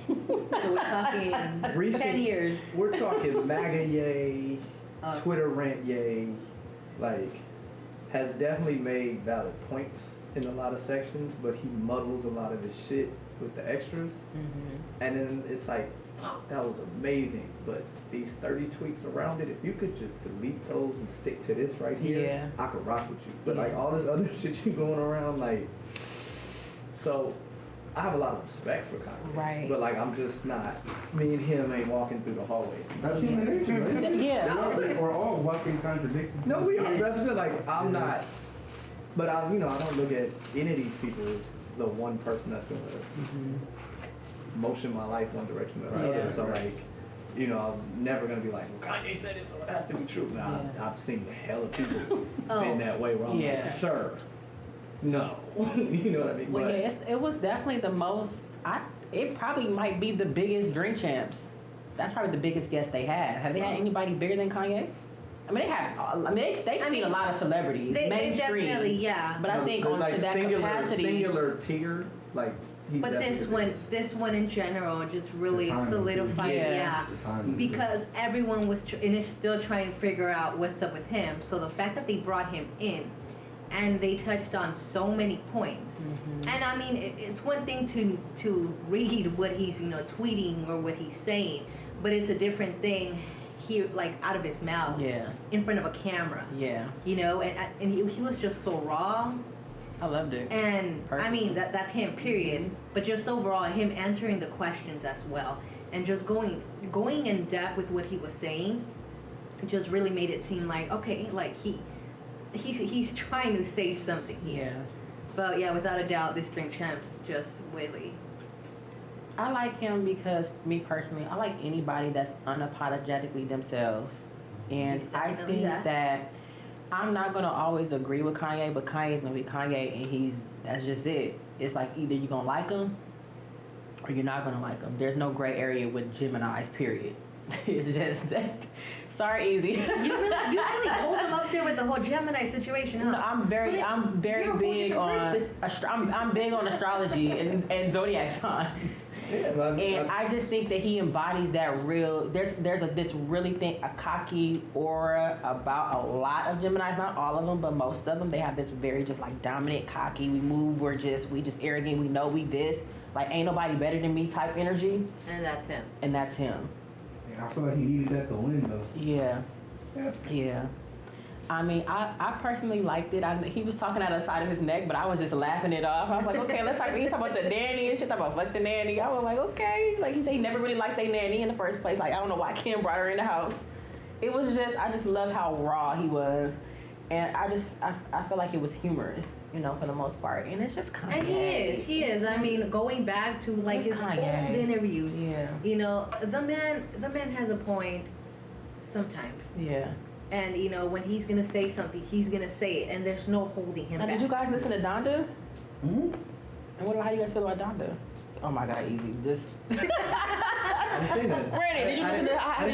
So we're talking 10 years. we're talking MAGA Ye, Uh, Twitter rant Ye, like has definitely made valid points in a lot of sections, but he muddles a lot of his shit with the extras. And then it's like, fuck, that was amazing. But these 30 tweets around it, if you could just delete those and stick to this right here, Yeah. I could rock with you. But Yeah. like all this other shit you going around, like, so I have a lot of respect for Kanye. Right. But like, I'm just not, me and him ain't walking through the hallways. That's human nature, right? Yeah. We're all walking contradictions. No, we are. That's just like, I'm not, but I don't look at any of these people as the one person that's gonna motion my life one direction or the other. Yeah. So like, you know, I'm never gonna be like, well, Kanye said it, so it has to be true. Now, Yeah. I've seen the hell of people Oh. been that way where I'm Yeah. like, sir, no. You know what I mean? Well, But- yeah, it was definitely the most. It probably might be the biggest Drink Champs. That's probably the biggest guest they have. Have they had anybody bigger than Kanye? I mean, they have. I mean, they've seen a lot of celebrities, They mainstream. definitely, yeah. But I think there's on like to that capacity. singular tier, like, he's But definitely this the one, biggest. this one in general, just really The timing, solidified, yeah. yeah. The timing. Because everyone was, and is still trying to figure out what's up with him. So the fact that they brought him in, and they touched on so many points. And I mean, it's one thing to read what he's tweeting or what he's saying, but it's a different thing here, like out of his mouth, Yeah, in front of a camera. yeah, And he was just so raw. I loved it. And I Perfect. mean that's him, period. But just overall, him answering the questions as well. and just going in depth with what he was saying, just really made it seem like, okay, like he's trying to say something here. Yeah. But yeah, without a doubt, this Drink Champs just really. I like him because, me personally, I like anybody that's unapologetically themselves. And He's I definitely think that I'm not going to always agree with Kanye, but Kanye's going to be Kanye, and that's just it. It's like either you're going to like him or you're not going to like him. There's no gray area with Geminis, period. It's just that. Sorry, Eazee. You really hold him up there with the whole Gemini situation, huh? No, I'm very You're a whole big different on I'm big on astrology and zodiac signs. Yeah, And I just think that he embodies that real. There's this really a cocky aura about a lot of Geminis, not all of them, but most of them. They have this very just like dominant, cocky. We just arrogant. We know we this. Like ain't nobody better than me type energy. And that's him. And that's him. Yeah, I feel like he needed that to win though. Yeah. Yeah. I mean, I personally liked it. He was talking out of the side of his neck, but I was just laughing it off. I was like, okay, let's talk. He's talking about the nanny and shit, talking about fuck the nanny. I was like, okay. Like he said, he never really liked their nanny in the first place. Like I don't know why Kim brought her in the house. It was just, I just love how raw he was, and I feel like it was humorous, for the most part. And it's just Kanye. And he is. I mean, going back to like his old interviews. Yeah. The man has a point sometimes. Yeah. And when he's gonna say something, he's gonna say it, and there's no holding him back. Did you guys listen to Donda? Mm-hmm. And how do you guys feel about Donda? Oh my God, Eazee, just. I didn't say that. Brandon, did you listen to how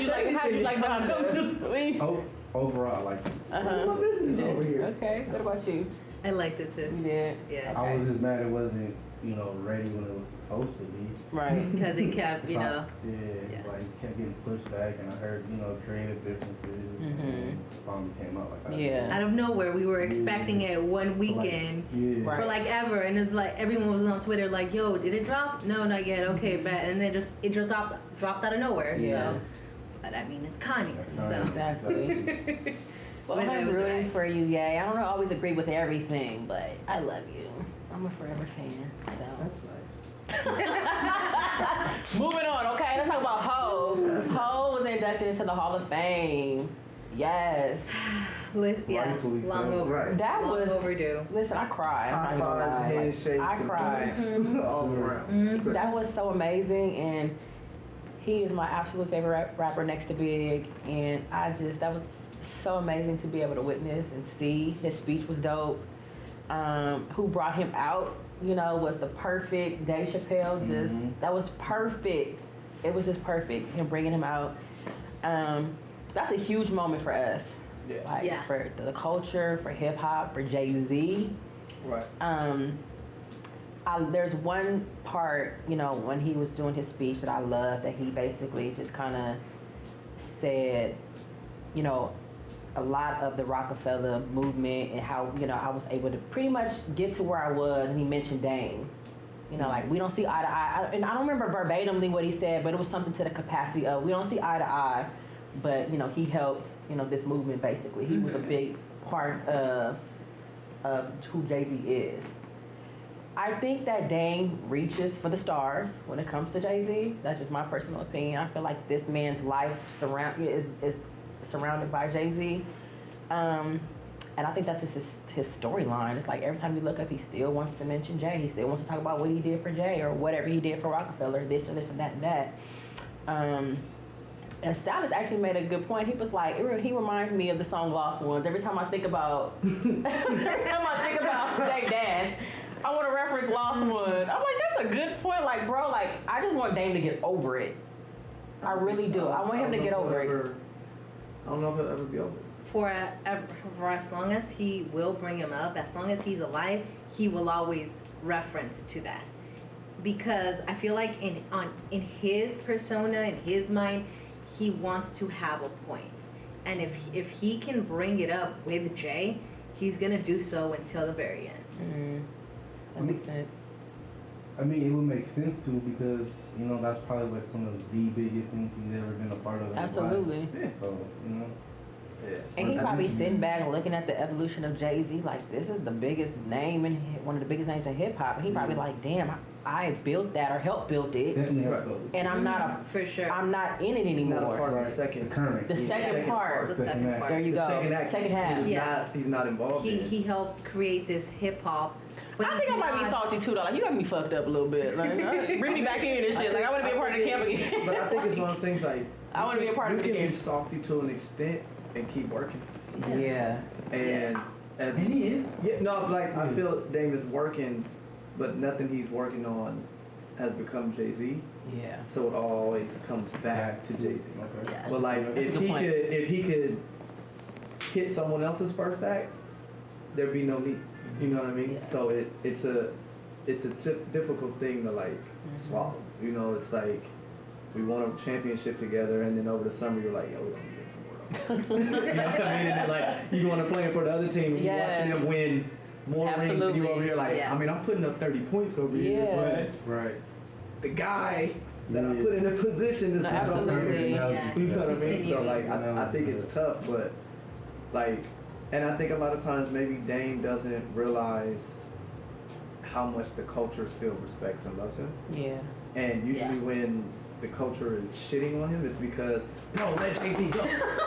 do you like Donda? Overall, like None of my business over here. Okay, what about you? I liked it too. You did? Yeah. Okay. I was just mad it wasn't, ready when it was supposed to be. Right. Because it kept, Yeah, Yeah. like it kept getting pushed back, and I heard, creative differences. And finally came out like that. Yeah. out of nowhere, we were expecting it one weekend. Yeah. Right. For like ever, and it's like everyone was on Twitter like, "Yo, did it drop? No, not yet. Okay, bet." And then it just dropped out of nowhere. Yeah. So, but I mean, it's Kanye. That's So Exactly. Well, But it I'm was rooting right. for you, Yay. I don't always agree with everything, but I love you. I'm a forever fan. So. That's nice. Moving on, okay? Let's talk about Ho. Ho was inducted into the Hall of Fame. Yes. Rightfully so. long over. Right. That long was. overdue. Listen, I cried. High I'm not gonna fives, lie. handshakes, I and cried. hugs all around. That was so amazing, and he is my absolute favorite rapper next to Big, and that was so amazing to be able to witness and see. His speech was dope. Who brought him out, was the perfect Dave Chappelle. That was perfect. It was just perfect, him bringing him out. That's a huge moment for us. Yeah. Like, Yeah. for the culture, for hip hop, for Jay-Z. Right. There's one part, when he was doing his speech that I love, that he basically just kind of said, a lot of the Rockefeller movement and how, I was able to pretty much get to where I was, and he mentioned Dame. Like, we don't see eye to eye. And I don't remember verbatimly what he said, but it was something to the capacity of, we don't see eye to eye, but, he helped, this movement, basically. He was a big part of who Jay-Z is. I think that Dame reaches for the stars when it comes to Jay-Z. That's just my personal opinion. I feel like this man's life is surrounded by Jay-Z. And I think that's just his storyline. It's like every time you look up, he still wants to mention Jay. He still wants to talk about what he did for Jay or whatever he did for Rockefeller, this or this and that and that. And Stylist actually made a good point. He was like, he reminds me of the song Lost Ones. Every time I think about Jay Dash, I want to reference Lost Ones. I'm like, that's a good point. Like, bro, I just want Dame to get over it. I really do. I want him to get over it. I don't know if he'll ever be over it. For as long as he will bring him up, as long as he's alive, he will always reference to that. Because I feel like in his persona, in his mind, he wants to have a point. And if he can bring it up with Jay, he's gonna do so until the very end. That makes sense. I mean, it would make sense too, because that's probably like some of the biggest things he's ever been a part of. in his life. Absolutely. Yeah. So Yeah. And he probably sitting back and looking at the evolution of Jay-Z, like, this is the biggest name in one of the biggest names in hip hop. And he probably like, damn, I built that or helped build it, Definitely helped build it. and I'm not For sure. I'm not in it He's not a part anymore. of the second. Current. The second part. The second part. There you The go. second act. Second half. Yeah. He's not involved in it. He helped create this hip hop. but I think I he's might be not- salty too, though. Like, you got me fucked up a little bit. Like, bring me back in and shit. Like, I want to be a part of the camp again. But I think it's one of those things like I want to be a part of you it can be again. salty to an extent and keep working. Yeah. And as And he is. yeah, no, like I feel Dame is working, but nothing he's working on has become Jay-Z. Yeah. So it always comes back to Jay-Z. Okay. Yeah. But like That's a good point. if he could hit someone else's first act, there'd be no need. You know what I mean? Yeah. So it's a difficult thing to like swallow. You know, it's like we won a championship together, and then over the summer you're like, yo, we don't need it anymore. You know what I mean? And then like you want to play for the other team, and you're watching them win more rings, and Absolutely. you over here like, Yeah. I mean, I'm putting up 30 points over here, Yeah. but Right. the guy that I Yeah. put in a position to No, say something. absolutely. Yeah. You know what I mean? So Continue. like, I think it's tough, but like, and I think a lot of times maybe Dame doesn't realize how much the culture still respects and loves him. Yeah. And usually Yeah. when the culture is shitting on him, it's because, no, let Jay-Z go.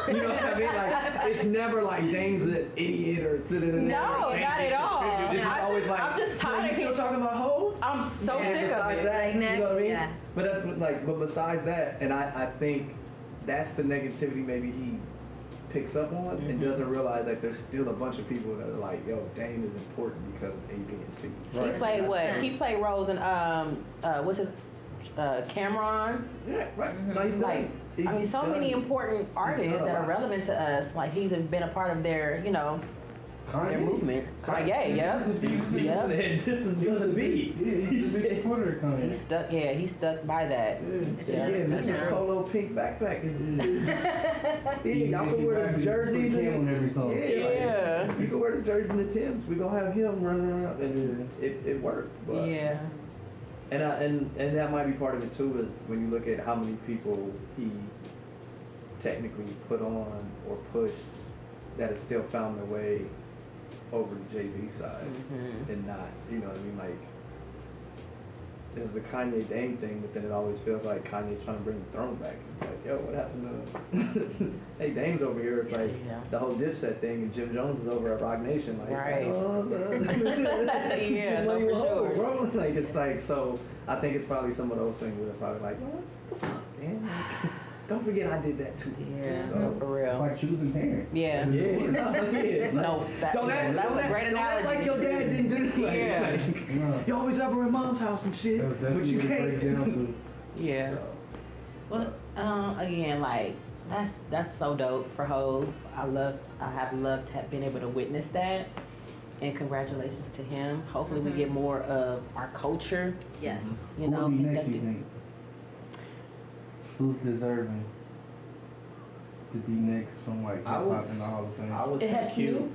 You know what I mean? Like, it's never like Dame's an idiot or No, not at all. It's just always like, I'm just "No, tired you of still him. talking about hoes? I'm so And sick of besides it. that, you know what I mean? Yeah. But that's what, like, but besides that, and I think that's the negativity maybe he picks up on and doesn't realize that there's still a bunch of people that are like, yo, Dame is important because of A, B, and C. He played what? He played roles in what's his Cameron. Yeah, right. No, he's Like, done. He's I mean, so done. many important artists done a that are lot. relevant to us. Like, he's been a part of their, you know, their movement. Kanye, yeah. He Yeah. said, this is gonna be. Yeah, he's a big supporter of Kanye. He's stuck. Yeah, he's stuck by that. Yeah, Mr. Yeah. Polo pink backpack. Yeah, y'all can wear the jerseys Put Cam on every song. Yeah. Like, you can wear the jerseys and the Timbs. We gonna have him running around, and it worked. But, Yeah. and that might be part of it too. Is when you look at how many people he technically put on or pushed that have still found their way over to Jay-Z's side Mhm. and not, you know what I mean? Like, there's the Kanye Dame thing, but then it always feels like Kanye trying to bring the throne back. It's like, yo, what happened to hey, Dame's over here. It's like Yeah. the whole Dipset thing, and Jim Jones is over at Rock Nation. Like, Right. yeah, no, for sure. bro. Like, it's like, so I think it's probably some of those things where they're probably like, what the fuck, man? Like, don't forget I did that too. Yeah. So, No, for It's real. like choosing parents. Yeah. it's like, No, that don't act, was don't a act, great don't act analogy. like your dad didn't do that. Yeah. Like, No. you always up at mom's house and shit, That was but definitely you a breakdown can't. to Yeah. So, Well, again, like that's so dope for Hov. I have loved being able to witness that, and congratulations to him. Hopefully, we get more of our culture. Yes. You Who know, will be next, that- you think? Who's deserving to be next from like hip I would, hop in the Hall of Fame? I would It say has Q. Snoop.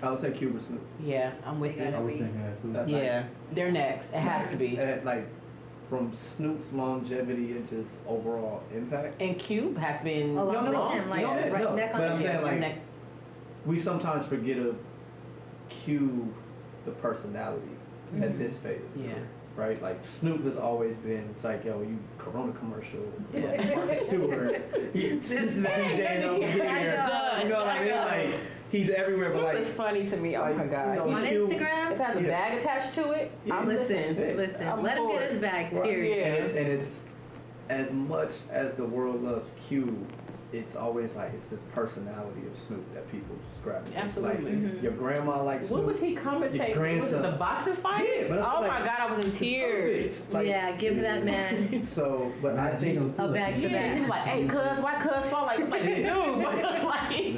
I would say Q or Snoop. Yeah, I'm with They you. gotta I was be. thinking that too. That's Yeah, they're next. It has to be. And, like, from Snoop's longevity and just overall impact. And Cube has been Along No, with no, him, like no, right no. neck on But I'm neck. saying, like, neck. we sometimes forget of Q, the personality at this phase. Yeah. Right? Like, Snoop has always been, it's like, yo, you Corona commercial, Yeah. Martha Stewart, This DJing over man. here. I You know what I mean? know. Like, he's everywhere, but Snoop like, is funny to me. Oh like, my god. you know, On Q- Instagram? If it has a Yeah. bag attached to it, Yeah. I'm Listen, listening. listen. I'm Let him for get it. his bag, Right. period. Yeah. And it's as much as the world loves Q, it's always like it's this personality of Snoop that people just gravitate. Absolutely. Like, Mhm. your grandma likes Snoop. What was he commentating? Your Was it grandson. the boxing fight? Yeah, but it's Oh like- my god, I was in It's tears. perfect. Like, Yeah, give that man So, but I think, a bag for Yeah, he was that. like, "Hey, cuz, why cuz fall like dude?" Like,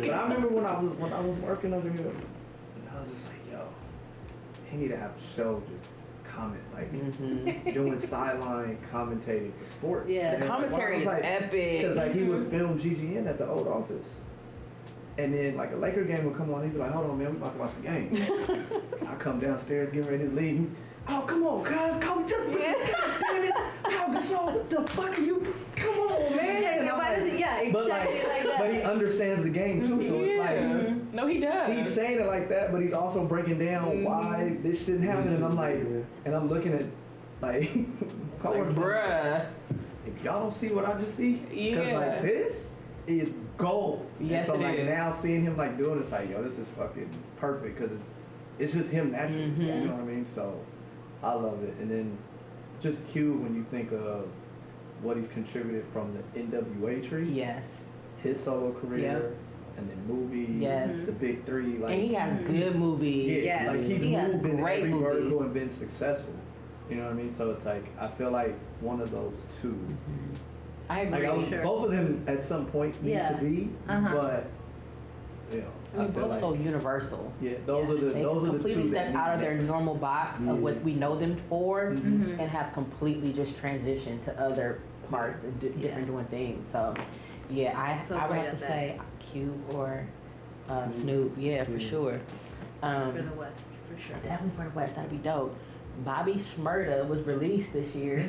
but I remember when I was working over here, and I was just like, yo, he need to have a show just comment like Mhm. doing sideline commentating for sports. Yeah. And Commentary is epic. Because like he would film GGN at the old office. And then like a Laker game would come on, he'd be like, hold on man, we about to watch the game. I come downstairs, get ready to leave. Oh, come on, cuz, coach, just put Yeah. God damn it. How Gasol, what the fuck are you? Come on, man. And I'm Why does like, he, yeah, exactly but like that. but he understands the game too, so it's like No, he does. he's saying it like that, but he's also breaking down why this shouldn't happen. And I'm like, and I'm looking at like, like, bruh. if y'all don't see what I just see, because Yeah. like this is gold. Yes, and so it like is. now seeing him like doing it's like, yo, this is fucking perfect because it's just him naturally. Mhm. You know what I mean? So I love it. And then just Q when you think of what he's contributed from the NWA tree, Yes. his solo career, and then movies, Yes. the big three, like And he has good movies. Yes. like he's He has moved in great every movies. vertical and been successful. You know what I mean? So it's like I feel like one of those two. I Like agree. Sure. both of them at some point need Yeah. to be, Uh-huh. but you know, I mean, feel both like so universal. yeah, those are the They those are the completely two step that out of their next. normal box of what we know them for Mhm. and have completely just transitioned to other parts and different doing things. So, yeah, So I would great have at to say Q or Snoop. Yeah, for sure. For the West, for sure. Definitely for the West, that'd be dope. Bobby Shmurda was released this year.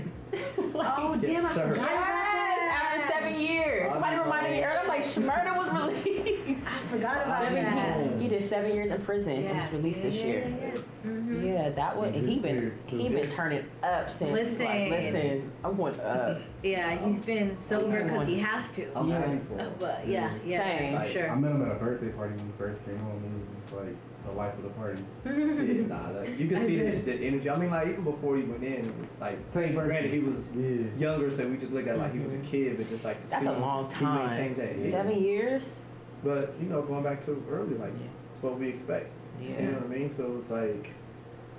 Oh, damn, I sir. forgot about that. After 7 years. Somebody reminded me earlier, I'm like, Shmurda was released. I forgot about that. He did 7 years in prison and Yeah. was released this year. Mhm. Yeah, that was, and he been turning up since. Listen. Like, listen, I'm going up. Yeah, he's been sober because he has to. I'm Yeah. happy for him. But yeah, Same. for Like, sure. I met him at a birthday party when he first came home, and it was like the life of the party. Yeah, nah, like, you can see the energy. I mean, like even before he went in, like Same person. granted he was Yeah. younger, so we just looked at it like he was a kid, but just like to That's see a long he maintains time. that. Yeah. 7 years? But you know, going back to earlier, like Yeah. it's what we expect. You know Yeah. what I mean? So it's like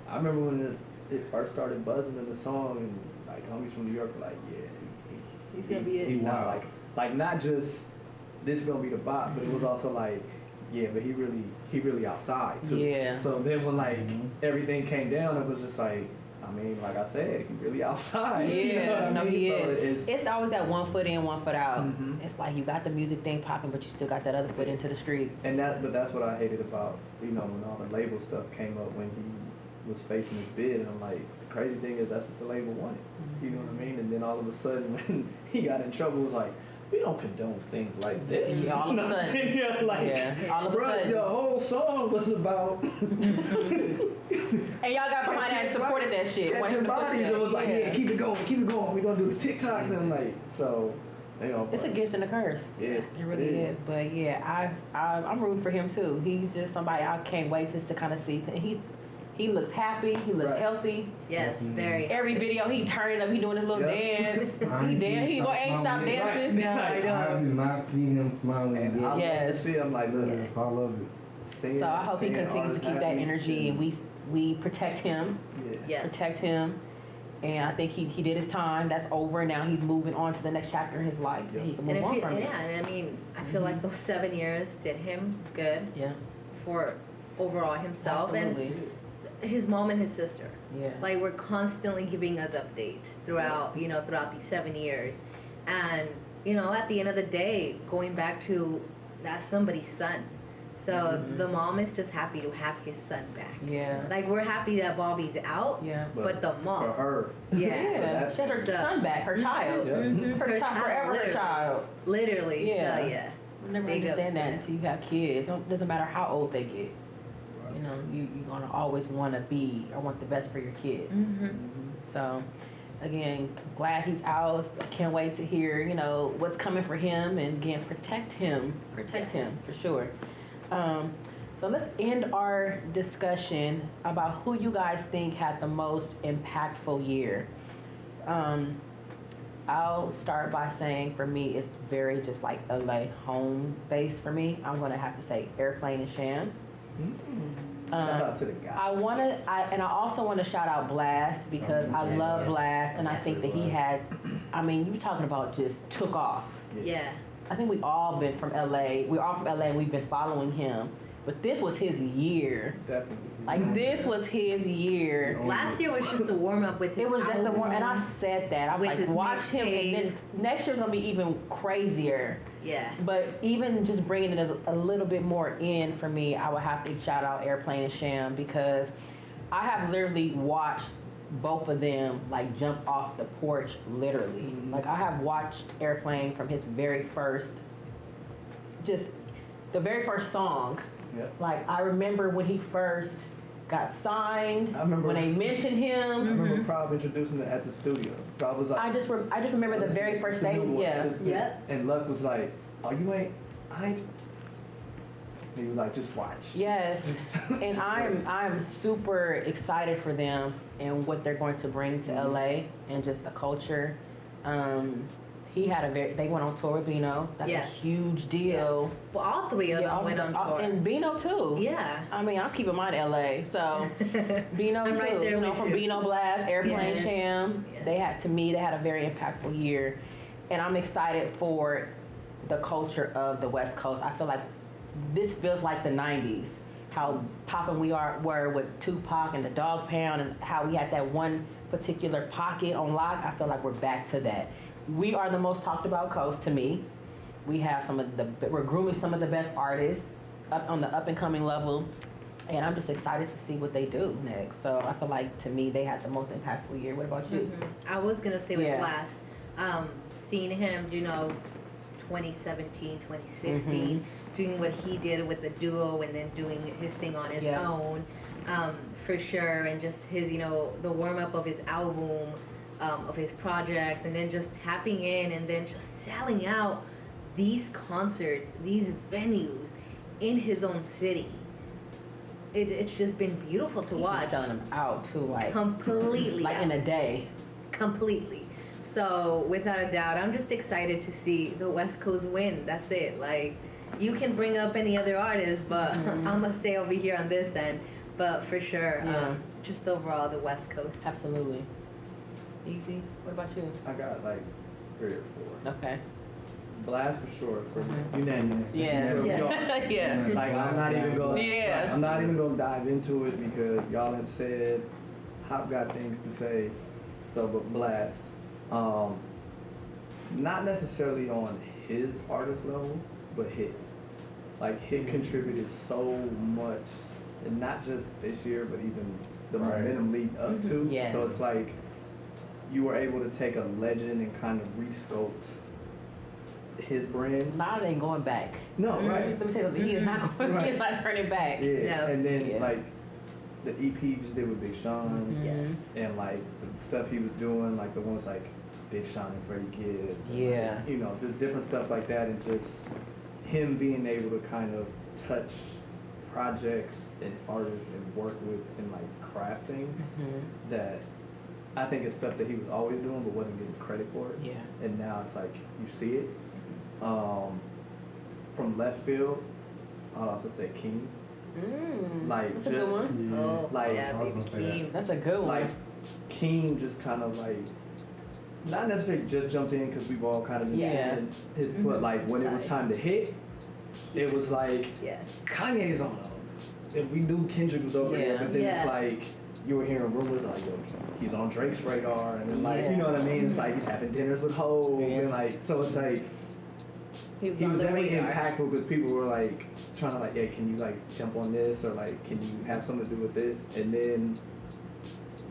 I remember when it first started buzzing in the song, and like homies from New York were like, yeah, He's gonna be it. He's not Wow. like not just this is gonna be the bop, but it was also like, yeah, but he really outside too. Yeah. So then when like everything came down, it was just like, I mean, like I said, he really outside. You know what Yeah, I no, mean? he So is. It's always that 1 foot in, 1 foot out. Mhm. It's like you got the music thing popping, but you still got that other foot into the streets. But that's what I hated about, you know, when all the label stuff came up when he was facing his bid, and I'm like, the crazy thing is that's what the label wanted. You know what I mean? And then all of a sudden when he got in trouble, it was like, we don't condone things like this. Yeah, all of a You know what I'm sudden. saying? Yeah, like, Yeah, all of a bro, sudden. the whole song was about And y'all got behind that and supported that shit. catching wanted to push bodies. that. It was like, yeah, keep it going. We're gonna do this TikToks and like, so, you know. It's a gift and a curse. Yeah, It really is. But yeah, I'm rooting for him too. He's just somebody I can't wait just to kind of see. He looks happy. He looks Right. healthy. Yes, very. Every video he turning up, he doing his little Yep. dance. I He ain't dance. He seen gonna ain't stop him dancing. No, I I don't. have not seen him smiling And yet. I Yes. love to see. I'm like, look, So I love it. seeing- So I hope he seeing continues to artists keep that happy energy and we protect him. Yeah. Yes. Protect him. And I think he did his time. That's over. Now he's moving on to the next chapter in his life. Yeah. He can And move on if from it. yeah, and I mean, I feel like those 7 years did him good Yeah. for overall himself Absolutely. and his mom and his sister. Yeah. Like we're constantly giving us updates throughout throughout these 7 years, and at the end of the day, going back to that's somebody's son. So the mom is just happy to have his son back. Yeah. Like we're happy that Bobby's out, Yeah. but the mom, For her. Yeah. She has her So- son back, her child. Yeah. Mhm. Her child, forever her literally. child. Literally. Yeah. So yeah. You'll never Big ups understand to that them. until you have kids. It doesn't matter how old they get. You know, you're gonna always want to be or want the best for your kids. Mm-hmm. So, again, glad he's out. I can't wait to hear, what's coming for him, and again, protect him for sure. So let's end our discussion about who you guys think had the most impactful year. I'll start by saying for me, it's very just like LA home base for me. I'm gonna have to say Airplane and Sham. Shout out to the guy. I also want to shout out Blast because I love Blast, and I think that he has. I mean, you're talking about just took off. Yeah. I think we all been from LA. We're all from LA, and we've been following him. But this was his year. Definitely. Like this was his year. Last year was just a warm up with his It was just the one, and I album. said that I was With like, his watch him, mixtape. and then next year's gonna be even crazier. Yeah. But even just bringing it a little bit more in for me, I would have to shout out Airplane and Sham because I have literally watched both of them like jump off the porch literally. Like I have watched Airplane from his very first, just the very first song. Yep. Like I remember when he first got signed. I remember when they mentioned I him. remember Prob introducing it at the studio. Prob was like, I just remember the very first "This is days. the new one. Yeah. This is the-" Yep. And Luck was like, "Oh, I ain't." He was like, "Just watch." Yes, and I'm super excited for them and what they're going to bring to LA and just the culture. They went on tour with Bino. That's Yes. a huge deal. Well, all three of them went on tour. And Bino too. Yeah. I mean, I'll keep in mind LA. So Bino I'm too. right there with From you. Bino Blast, Airplane Yes. Sham. Yes. They had a very impactful year, and I'm excited for the culture of the West Coast. I feel like this feels like the '90s. How poppin' were with Tupac and the Dog Pound, and how we had that one particular pocket on lock. I feel like we're back to that. We are the most talked about coast to me. We have we're grooming some of the best artists up on the up and coming level, and I'm just excited to see what they do next. So I feel like to me they had the most impactful year. What about you? I was gonna say with Yeah. Blast, seeing him, 2017, 2016, doing what he did with the duo, and then doing his thing on his Yeah. own, for sure, and just his, the warm up of his album, of his project, and then just tapping in, and then just selling out these concerts, these venues in his own city. It's just been beautiful to He's been watch. selling them out too, like Completely like in a day. completely. So without a doubt, I'm just excited to see the West Coast win. That's it. Like, you can bring up any other artist, but I'm gonna stay over here on this end. But for sure, Yeah. just overall the West Coast. Absolutely. Easy. What about you? I got like 3 or 4. Okay. Blast for sure, for unanimous. Yeah. Y'all- Yeah. Like I'm not even gonna. Yeah. I'm not even gonna dive into it because y'all have said Hop got things to say. So, but Blast, not necessarily on his artist level, but Hit. Like Hit contributed so much, and not just this year, but even the Right. momentum leading up to. Yes. So it's like you were able to take a legend and kind of resculpt his brand. Now they ain't going back. No, right. Let me say something. He is not going. Right. He is not turning back. Yeah, No. and then Yeah. like the EP you just did with Big Sean, Yes. and like the stuff he was doing, like the ones like Big Sean and Freddie Gibbs, and, Yeah. you know, just different stuff like that, and just him being able to kind of touch projects and artists and work with and like craft things that I think is stuff that he was always doing but wasn't getting credit for it. Yeah. And now it's like you see it. From left field, I'll also say King. Like That's a just good one. Oh, Like, yeah, I was baby gonna say that. Keem. That's a good one. like King just kind of like not necessarily just jumped in because we've all kind of been Yeah. seeing his but like when it was time to hit, it was like Yes. Kanye's on him. And we knew Kendrick was over there, Yeah. but then it's Yeah. like you were hearing rumors like, yo, he's on Drake's radar, and then like, you know what I mean? It's like he's having dinners with Hov, Yeah. and like, so it's like He was he on was the definitely radar. impactful because people were like trying to like, yeah, can you like jump on this, or like, can you have something to do with this? And then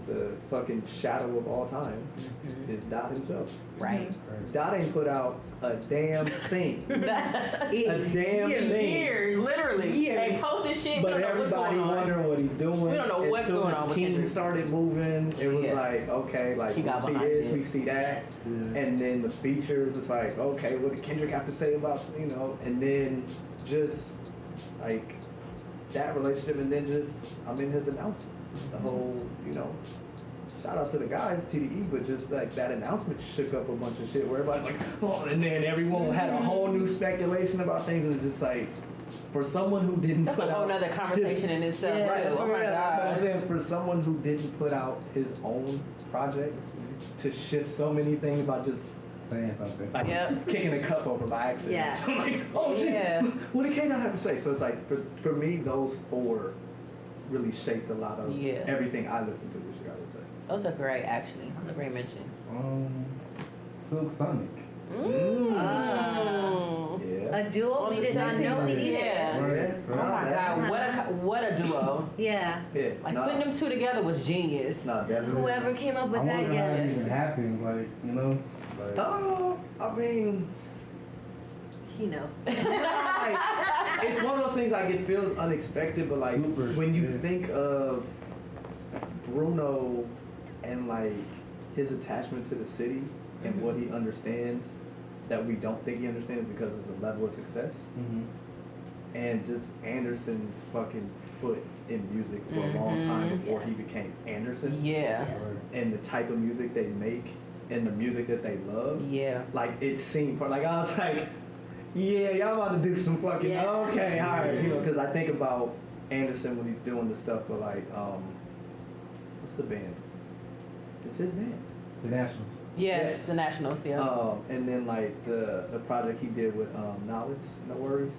the fucking shadow of all time is Dot himself. Right. Dot ain't put out a damn thing. A damn thing. Years, literally. Years. They posted shit. But we don't know what's everybody going on. wondering what he's doing. We don't know what's as soon going as on with King Kendrick. started moving, it was Yeah. like, okay, like He we got see behind this, it. we see that. And then the features, it's like, okay, what did Kendrick have to say about, you know, and then just like that relationship, and then just, I mean, his announcement, the whole, you know, shout out to the guys, TDE, but just like that announcement shook up a bunch of shit where everybody's like, oh, and then everyone had a whole new speculation about things, and it's just like, for someone who didn't That's put a whole out nother conversation in itself, Yeah, too. Oh for my real. but I'm God. saying for someone who didn't put out his own project to shift so many things about just Saying something. like Yep. kicking a cup over by accident. Yeah. So I'm like, oh shit, Yeah. what did K not have to say? So it's like for me, those 4 really shaped a lot of Yeah. everything I listened to this year, I would say. Those are great, actually. Those are great mentions. Silk Sonic. Mm. Yeah. A duo On we the did not sexy know we one. needed. Yeah. Right. Oh my That's- God, what a duo. Yeah. Yeah, Like nah, putting them two together was genius. nah, definitely. Whoever came up I with that, wonder how it yes. even happened. Like, you know, like, Oh, I mean, He knows. like, it's one of those things like it feels unexpected, but like Super, when you yeah. think of Bruno and like his attachment to the city and what he understands that we don't think he understands because of the level of success, and just Anderson's fucking foot in music for a long time before he became Anderson, Yeah. and the type of music they make and the music that they love. Yeah. Like it seemed like I was like, yeah, y'all about to do some fucking Yeah. okay, all right, you know, because I think about Anderson when he's doing the stuff for like what's the band? It's his band. the Nationals. Yes, Yes. the Nationals, yeah. And then like the project he did with Knowledge, No Worries,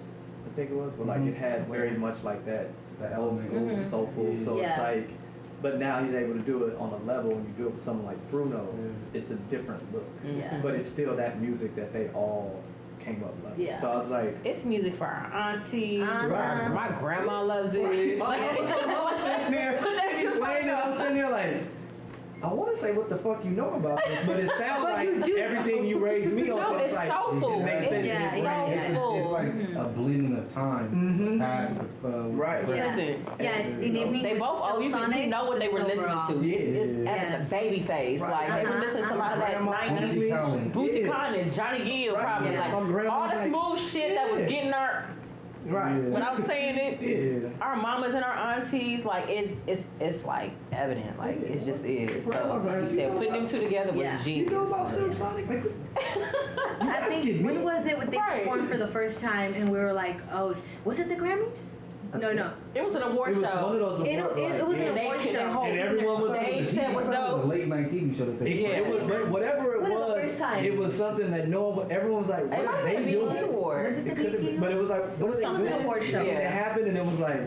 I think it was, but like it had very much like that That old element. school soulful. Yeah. So it's Yeah. like, but now he's able to do it on a level. When you do it with someone like Bruno, Yeah. it's a different look. Yeah. But it's still that music that they all came up with. Yeah. So I was like, It's music for our aunties. Uh-huh. My grandma loves it. my mom sitting there, But that's just playing it. I'm sitting there like, I want to say what the fuck you know about this, but it sounds But like you do everything you raised me on. No, so it's like, soulful. It makes sense. Yeah, in your yeah, brain. yeah. It's like a blending of time, Mhm. past with Right. Yeah. Listen, Yeah, it's in evening. they with both, oh, you Sonic, know what they were Crystal listening Overall. to. Yeah. It's at Yes. the baby face. Right. Like, they were Uh-huh, listening to a lot of that Grandma, 90s. Bootsy Collins. Bootsy Yeah. Collins, Johnny Gill, Right. probably. Yeah. Like, My grandma's all the like- smooth shit that was Yeah. getting our, Right. without saying it, Yeah. our mamas and our aunties, like it's like evident, like it just is. So like you said, putting them two together was Yeah. You genius. know about Silk Sonic? Like, I think, when was it when they Right. performed for the first time and we were like, oh, was it the Grammys? No. It was an award It was show. one of those It- award, it was like, an yeah. award show. And everyone was- stage set was It was a dope. late night TV show that they Yeah. It was, but whatever it One of the was, first times. it was something that no one, everyone was like, It what might are have they been a doing? BET award. Was it the It could've BET? been, but it was like, what are they It was an doing? award show. And Yeah. it happened, and it was like,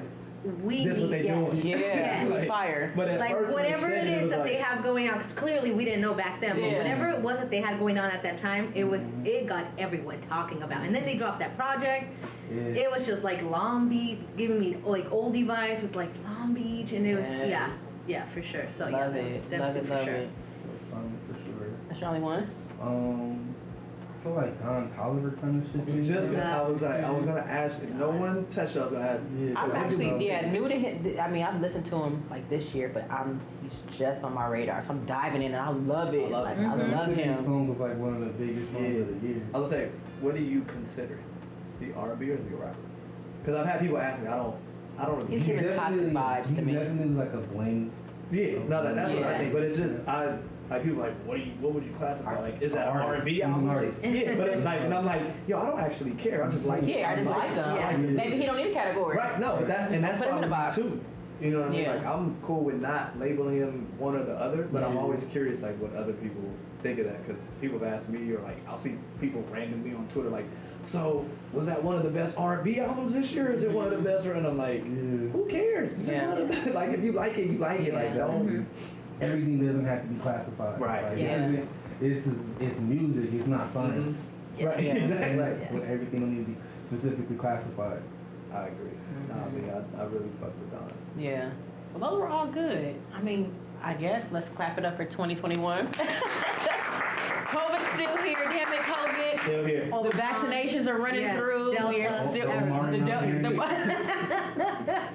We This what they yes. doing. Yeah, it was Like, fire. but at Like first when they whatever said it is was that like, they have going on, because clearly we didn't know back then, but Yeah. whatever it was that they had going on at that time, it got everyone talking about. And then they dropped that project. Yeah. It was just like Long Beach, giving me like oldie vibes with like Long Beach, and it was Yes. yeah, for sure. So Love yeah, it, definitely for love sure. it. Sonic for sure. That's your only one. I feel like Don Tolliver kind of shit. just I was gonna ask if no one touched it, I was gonna ask. Yeah. I'm So I actually do know. new to him. I mean, I've listened to him like this year, but he's just on my radar. So I'm diving in, and I love it. I love like it. I love That him. song was like one of the biggest songs Yeah. of the year. I was gonna say, what do you consider the R&B or the rapper? Because I've had people ask me, I don't really. He's giving toxic vibes to me. He's definitely like a blend. Yeah, no, that's what I Yeah. think. But it's just like people like, what would you classify? Like, is that an Artist. R&B He's an album? artist. Yeah, but it's like, and I'm like, yo, I don't actually care. I just like. Yeah, I just like him. Yeah. Maybe he don't need a category. Right, no, that's Put him in a fine box. with me too. You know what I mean? Yeah. Like I'm cool with not labeling him one or the other, but I'm Yeah. always curious like what other people think of that because people have asked me or like I'll see people randomly on Twitter like, so was that one of the best R&B albums this year? Or is it one of the best? And I'm like, Yeah. who cares? It's just Yeah. one of the best. Like if you like it, you like it. Like Yeah. don't. Everything doesn't have to be classified. Right. Like, Yeah. It's music. It's not science. Right. Yeah. Exactly. Like, when everything don't need to be specifically classified. I agree. Nah, I mean, I really fuck with Don. Yeah. Well, those were all good. I mean, I guess let's clap it up for 2021. COVID's still here. Damn it, COVID. Still here. The vaccinations are running Yes, through. Delta. We are still Omarion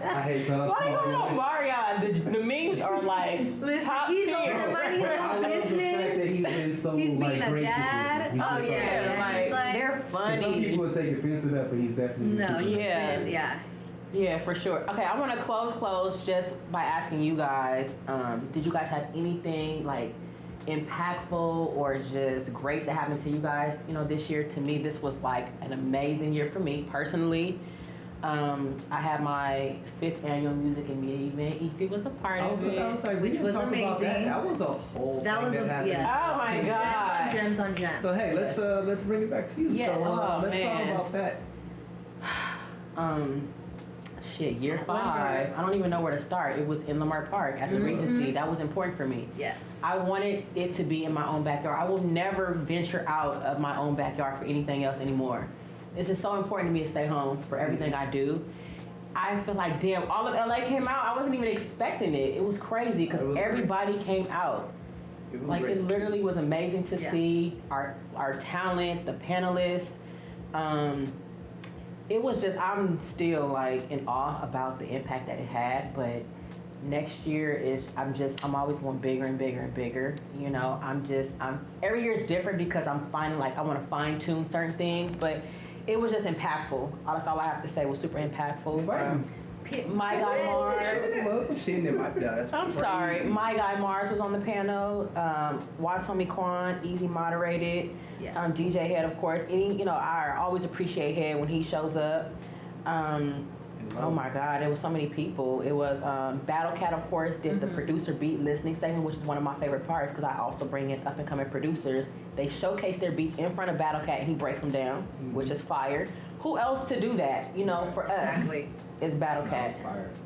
I hate Shout out Why to you Mario. on Marion? The memes are like Listen, top he's tier. over minding his I own love the fact that business. he's been so He's like being a gracious dad. with it. Oh, He's just yeah. like, It's like- they're Some funny. people would take offense to that, but he's definitely No, super you Yeah. can't. Yeah. Yeah, for sure. Okay, I want to close just by asking you guys, did you guys have anything like impactful or just great that happened to you guys, this year? To me, this was like an amazing year for me personally. I had my 5th annual music and media event. Eazee was a part of it. like, Which was amazing. That was a whole That thing was that happened. yeah. Oh my God. Gems on gems. So hey, let's bring it back to you. Yeah. So Oh, let's man. talk about that. Year 5. I don't even know where to start. It was in Lamar Park at the Regency. That was important for me. Yes. I wanted it to be in my own backyard. I will never venture out of my own backyard for anything else anymore. This is so important to me to stay home for everything I do. I feel like, damn, all of LA came out. I wasn't even expecting it. It was crazy because It was everybody came out. It was Like, great it to literally see. was amazing to Yeah. see our talent, the panelists. It was just, I'm still like in awe about the impact that it had, but next year I'm always going bigger and bigger and bigger. You know, every year is different because I'm finding like I want to fine tune certain things, but it was just impactful. That's all I have to say, was super impactful. My Guy Mars. She didn't invite that. That's I'm crazy. sorry. My Guy Mars was on the panel. Watts Homie Quan, Eazee moderated. Yeah. DJ Head, of course. I always appreciate Head when he shows up. Oh my God, it was so many people. It was Battle Cat, of course, did the producer beat listening segment, which is one of my favorite parts because I also bring in up and coming producers. They showcase their beats in front of Battle Cat and he breaks them down, which is fire. Who else to do that, for us? Exactly. Is Battle Cat.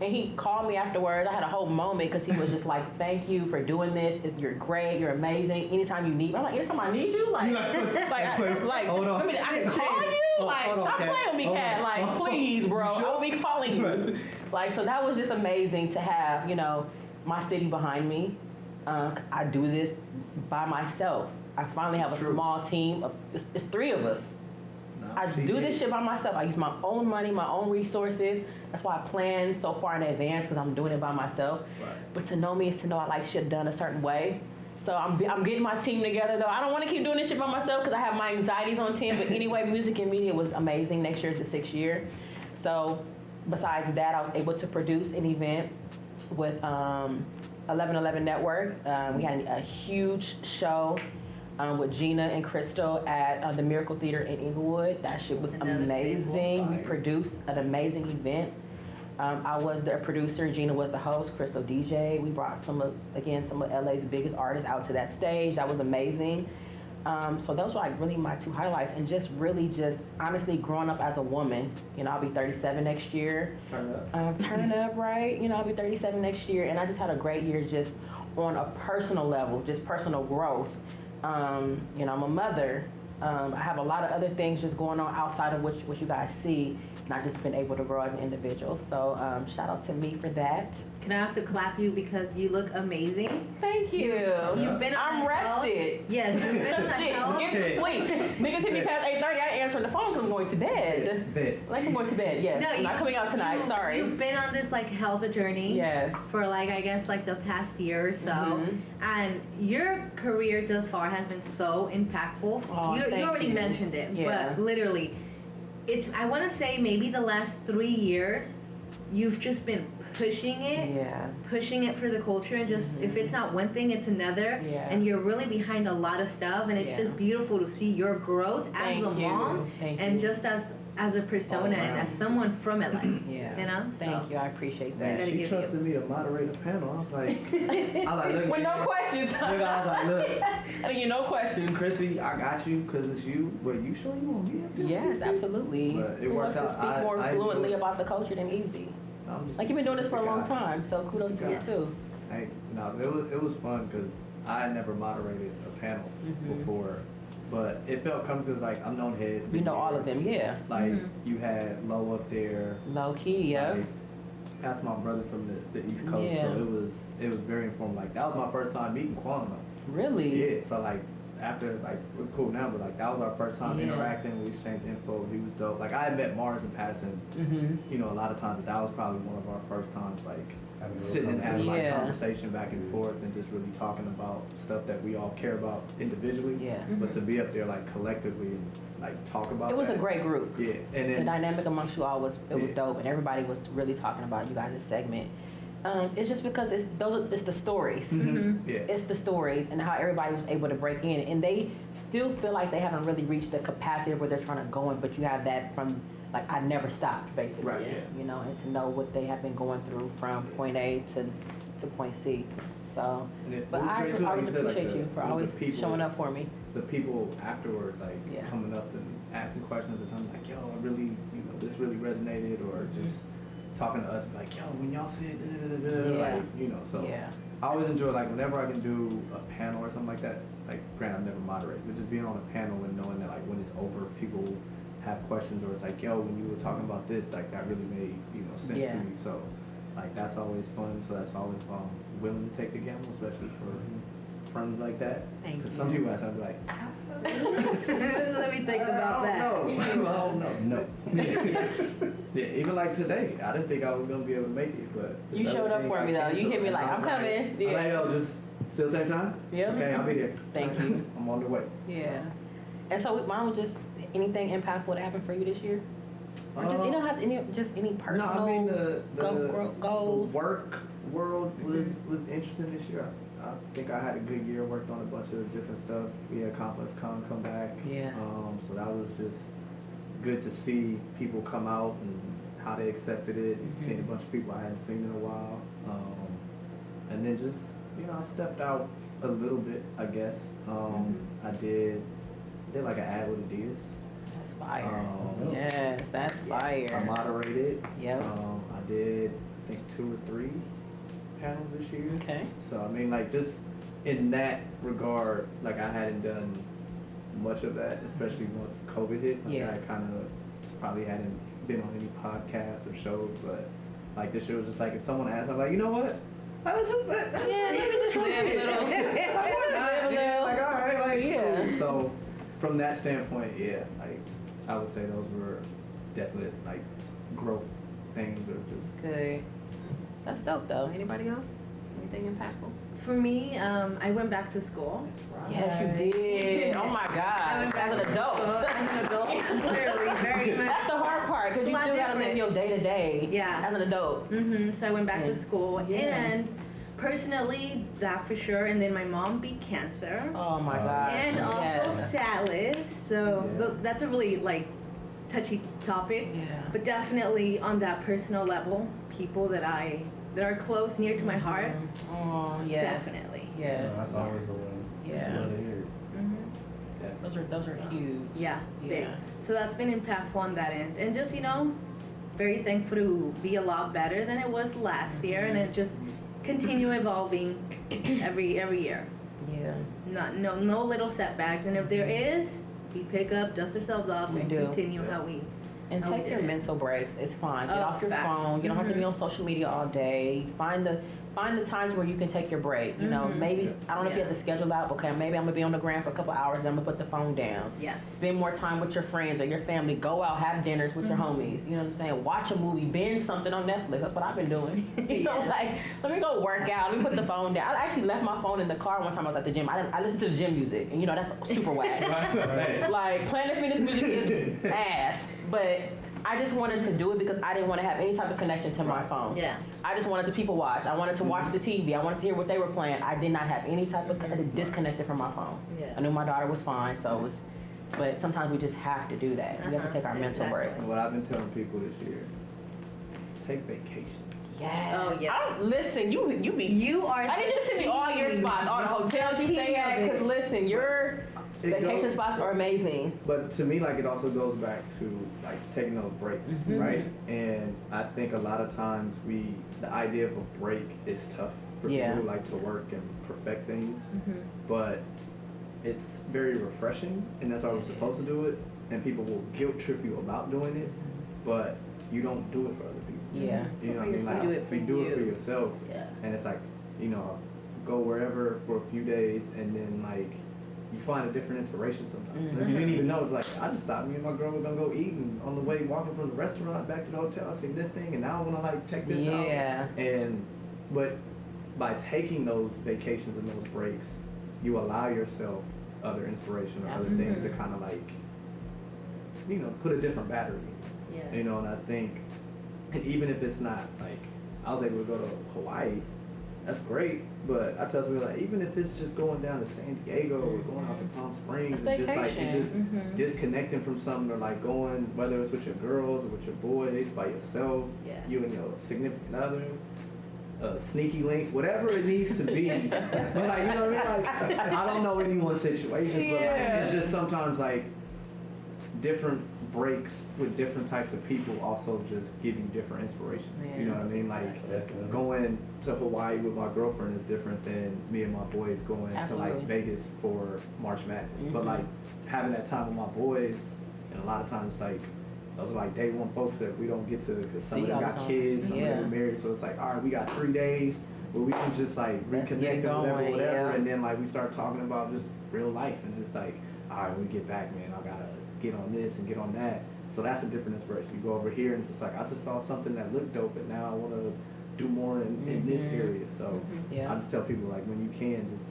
And he called me afterwards. I had a a whole moment because he was just like, "Thank you for doing this. You're great. You're amazing. Anytime you need," I'm like, "Anytime I need you, like, Hold on. I mean, I can call you. Like, hold on, stop Kat. playing with me, Kat. Like, please, bro. I will be calling you. Like, so that was just amazing to have, my city behind me. 'Cause I do this by myself. I finally have a small team of. It's three of us. I do this shit by myself. I use my own money, my own resources. That's why I plan so far in advance because I'm doing it by myself. Right. But to know me is to know I like shit done a certain way. So I'm getting my team together though. I don't want to keep doing this shit by myself because I have my anxieties on 10. But anyway, music and media was amazing. Next year is the 6th year. So besides that, I was able to produce an event with 1111 Network. We had a huge show. With Gina and Crystal at the Miracle Theater in Inglewood. That shit was Another amazing. We fire. produced an amazing event. I was the producer, Gina was the host, Crystal DJ. We brought some of LA's biggest artists out to that stage. That was amazing. So those were like really my two highlights, and just honestly growing up as a woman. I'll be 37 next year. Turn it up. Turning up, right? I'll be 37 next year, and I just had a great year just on a personal level, just personal growth. I'm a mother. I have a lot of other things just going on outside of what you guys see, and I've just been able to grow as an individual. So shout out to me for that. Can I also clap you because you look amazing? Thank you. You've been on I'm the health. rested. Yes, you've been on the Shit, health. get some sleep. Niggas hit me past 8:30. I ain't answering the phone because I'm going to bed. Bet. Like I'm going to bed. Yes. No, I'm not coming out tonight. Sorry. You've been on this health journey. Yes. For I guess the past year or so, Mhm. and your career thus far has been so impactful. Oh, you thank already you. mentioned it, Yeah. but literally, I want to say maybe the last 3 years, you've just been pushing it for the culture, and just if it's not one thing, it's another. Yeah. And you're really behind a lot of stuff, and it's Yeah. just beautiful to see your growth as Thank a you. mom, Thank and you. just as a persona and as someone from LA. Yeah. Thank you. I appreciate Man, that. gotta she give trusted me to moderate a panel. I was like, look. With no questions. Look, I was like, look, I mean, no questions. Khrissy, I got you because it's you. But you sure you want me up there? Yes, absolutely. But it Who works wants to out. speak more I fluently enjoy it. about the culture than Eazee? I'm just- Like, you've been doing this for a long Just a guy. time, so kudos to you Yes. too. Hey, no, it was fun because I had never moderated a panel Mhm. before, but it felt comfortable because I'm known head. You know all of them, yeah. Like Mhm. you had Low up there. Low key, yeah. Like, that's my brother from the East Coast, Yeah. so it was very informative. Like that was my first time meeting Quan. Really? Yeah, so after we're cool now, but that was our first time Yeah. interacting. We exchanged info. He was dope. I had met Mars in passing, Mm-hmm. a lot of times, but that was probably one of our first times Having a sitting and having Yeah. conversation back and forth and just really talking about stuff that we all care about individually. Yeah. But to be up there collectively and talk about It was that. a great group. Yeah, and The then dynamic amongst you all was Yeah. dope, and everybody was really talking about you guys' segment. It's just because it's the stories. yeah. It's the stories and how everybody was able to break in, and they still feel like they haven't really reached the capacity of where they're trying to go in. But you have that from I never stopped basically, Right, yeah. and to know what they have been going through from point A to point C. So, And it but was I great, too, like always you said, appreciate you for it was always the people- showing up for me. The people afterwards, Yeah. coming up and asking questions and something yo, I really, this really resonated, or just talking to us, yo, when y'all said, Yeah. so. Yeah. I always enjoy whenever I can do a panel or something like that. Granted, I've never moderated, but just being on a panel and knowing that when it's over, people have questions, or it's like, yo, when you were talking about this, like that really made, you know, sense Yeah. to me. So like that's always fun. So that's always willing to take the gamble, especially for friends like that. Thank Because you. some people I'd be like, Let me think about that. I don't know. No. Yeah, even like today, I didn't think I was gonna be able to make it, but You this showed other up thing, for I me, though. You canceled, hit me and like, I I'm was coming. I'm Yeah. like, yo, just still same time? Yep. Okay, I'll be there. Thank you. I'm on the way. Yeah. And so mine was just anything impactful that happened for you this year? Or just, you don't have to, any personal No, I mean the goals? work world was interesting this year. I think I had a good year. Worked on a bunch of different stuff. We had Complex Con come back. Yeah. So that was just good to see people come out and how they accepted it. And seeing a bunch of people I hadn't seen in a while. And then just I stepped out a little bit. I guess I did like an ad with Adidas. That's fire. Oh. Yes, that's I fire. moderated. Yep. I did, I think, 2 or 3 panels this year. Okay. So, I mean, like, just in that regard, like, I hadn't done much of that, especially once COVID hit. Like, Yeah. I kind of probably hadn't been on any podcasts or shows, but, like, this year was just like, if someone asked, I'm like, you know what? Let's just, Yeah, let me just live a little. Live a little. Like, all right, like, Yeah. cool. So, from that standpoint, yeah, like, I would say those were definite, like, growth things or just. Good. That's dope, though. Anybody else? Anything impactful? For me, I went back to school. Yes, you did. Oh my I God. went back As an to adult. school. As an adult, very much. That's the hard part because It's a you lot still gotta live different. your day to day. Yeah. As an adult. So I went back Yeah. to school, Yeah. and personally, that for sure. And then my mom beat cancer, Oh my God. and also Yes. Silas. So Yeah. that's a really touchy topic. Yeah. But definitely on that personal level, people that are close, near to my heart, Oh yes. definitely. Yes. That's always the one. Yeah. Love to hear it. Those are huge. Yeah, big. Yeah. So that's been impactful on that end, and just very thankful to be a lot better than it was last year, and it just continue evolving every year. Yeah. No little setbacks, and if there is, we pick up, dust ourselves off, We and do. continue how we. And how we take did your it. mental breaks. It's fine. Get Oh, off your facts. phone. You don't have to be on social media all day. Find the times where you can take your break. You know, maybe I don't know if you Yeah. have to schedule out. Okay, maybe I'm gonna be on the gram for a couple hours. Then I'm gonna put the phone down. Yes. Spend more time with your friends or your family. Go out, have dinners with your homies. You know what I'm saying? Watch a movie, binge something on Netflix. That's what I've been doing. You know, Yes. like let me go work out. Let me put the phone down. I actually left my phone in the car one time I was at the gym. I listened to the gym music, and that's super whack. Like Planet Fitness music is ass, but I just wanted to do it because I didn't want to have any type of connection to my phone. Yeah. I just wanted to people watch. I wanted to watch the TV. I wanted to hear what they were playing. I did not have any type of disconnected from my phone. Yeah. I knew my daughter was fine, so it was. But sometimes we just have to do that. We have to take our mental Exactly. breaks. And what I've been telling people this year, take vacation. Yes. Oh, yes. Listen, you be. You are. I need you to send me all your spots, all the hotels you stay at. Because listen, your It vacation goes- spots are amazing. But to me, like, it also goes back to like taking those breaks, right? And I think a lot of times the idea of a break is tough for Yeah. people who like to work and perfect things. But it's very refreshing, and that's why we're supposed to do it. And people will guilt trip you about doing it, but you don't do it for other people. Yeah. You know what I mean? You Like, do it for you do it for you. yourself, Yeah. and it's like, go wherever for a few days, and then like you find a different inspiration sometimes. Like, you didn't even know. It's like I just thought me and my girl were gonna go eat, and on the way walking from the restaurant back to the hotel, I seen this thing, and now I wanna like check this out. Yeah. But by taking those vacations and those breaks, you allow yourself other inspiration or other things to kind of like, put a different battery. Yeah. And I think, and even if it's not like, I was able to go to Hawaii, that's great, but I tell people, like, even if it's just going down to San Diego or going out to Palm Springs, A and just like, staycation. it just disconnecting from something, or like going, whether it's with your girls or with your boys, by yourself, Yeah. you and your significant other, sneaky link, whatever it needs to be. But like, you know what I mean? Like, I don't know anyone's situations, but like, Yeah. it's just sometimes like different breaks with different types of people also just give you different inspiration. Yeah. You know what I mean? Like Definitely. going to Hawaii with my girlfriend is different than me and my boys going Absolutely. to like Vegas for March Madness. But Mhm. like having that time with my boys And a lot of times, it's like, those are like day one folks that we don't get to, because some See of them all the got time. kids, some Yeah. of them are married, so it's like, all right, we got 3 days where we can just like Let's get reconnect or whatever, going, yeah. and then like we start talking about just real life, and it's like, all right, when we get back, man, I gotta get on this and get on that. So that's a different inspiration. You go over here and it's just like, I just saw something that looked dope, and now I want to do more in this Mhm. area. So Yeah. I just tell people, like, when you can, just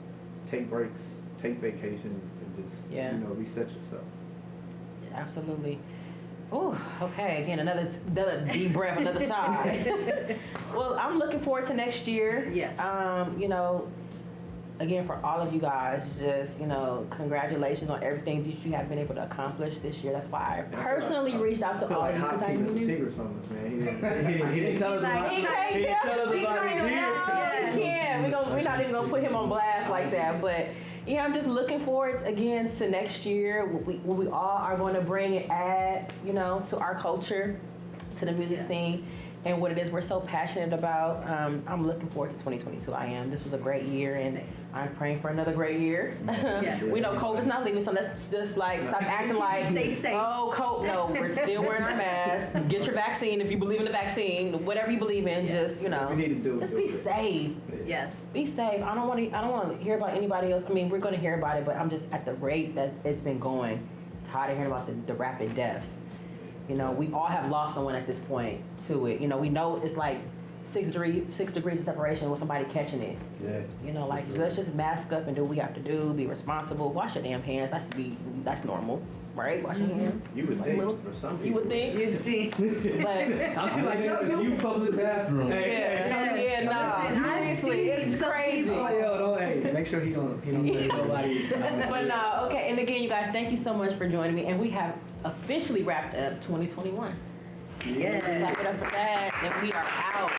take breaks, take vacations, and just Yeah. reset yourself. Absolutely. Oh, okay. Again, another deep breath, another sigh. Well, I'm looking forward to next year. Yes. Again, for all of you guys, just, congratulations on everything that you have been able to accomplish this year. That's why I personally reached out I to feel all like of you Hop because I keeping some knew. secrets from us, man. He didn't tell us about He can't he didn't tell us tell about his us year. no, he can't. We're not even gonna put him on blast like that. But yeah, I'm just looking forward again to next year. What we all are going to bring and add, to our culture, to the music Yes. scene, and what it is we're so passionate about. I'm looking forward to 2022. I am. This was a great year, and Same. I'm praying for another great year. Yes. We know COVID's not leaving, so let's just like stop acting like, Stay safe. oh, COVID. No, we're still wearing our masks. Get your vaccine if you believe in the vaccine. Whatever you believe in, just We need to do it. just be safe. Yes. Be safe. I don't want to hear about anybody else. I mean, we're going to hear about it, but I'm just at the rate that it's been going. Tired of hearing about the rapid deaths. We all have lost someone at this point to it. We know it's like 6 degrees of separation with somebody catching it. Yeah. Let's just mask up and do what we have to do. Be responsible. Wash your damn hands. That's normal, right? Wash your hands. You would Like think little- for some people. You would think, You see. but I'm like, yo, you public bathroom. yeah, nah. Listen, I've Seriously, seen it's some crazy. people- Oh, yo, don't, hey, make sure he don't let nobody. But no, okay. And again, you guys, thank you so much for joining me. And we have officially wrapped up 2021. Yes. Clap it up for that. And we are out.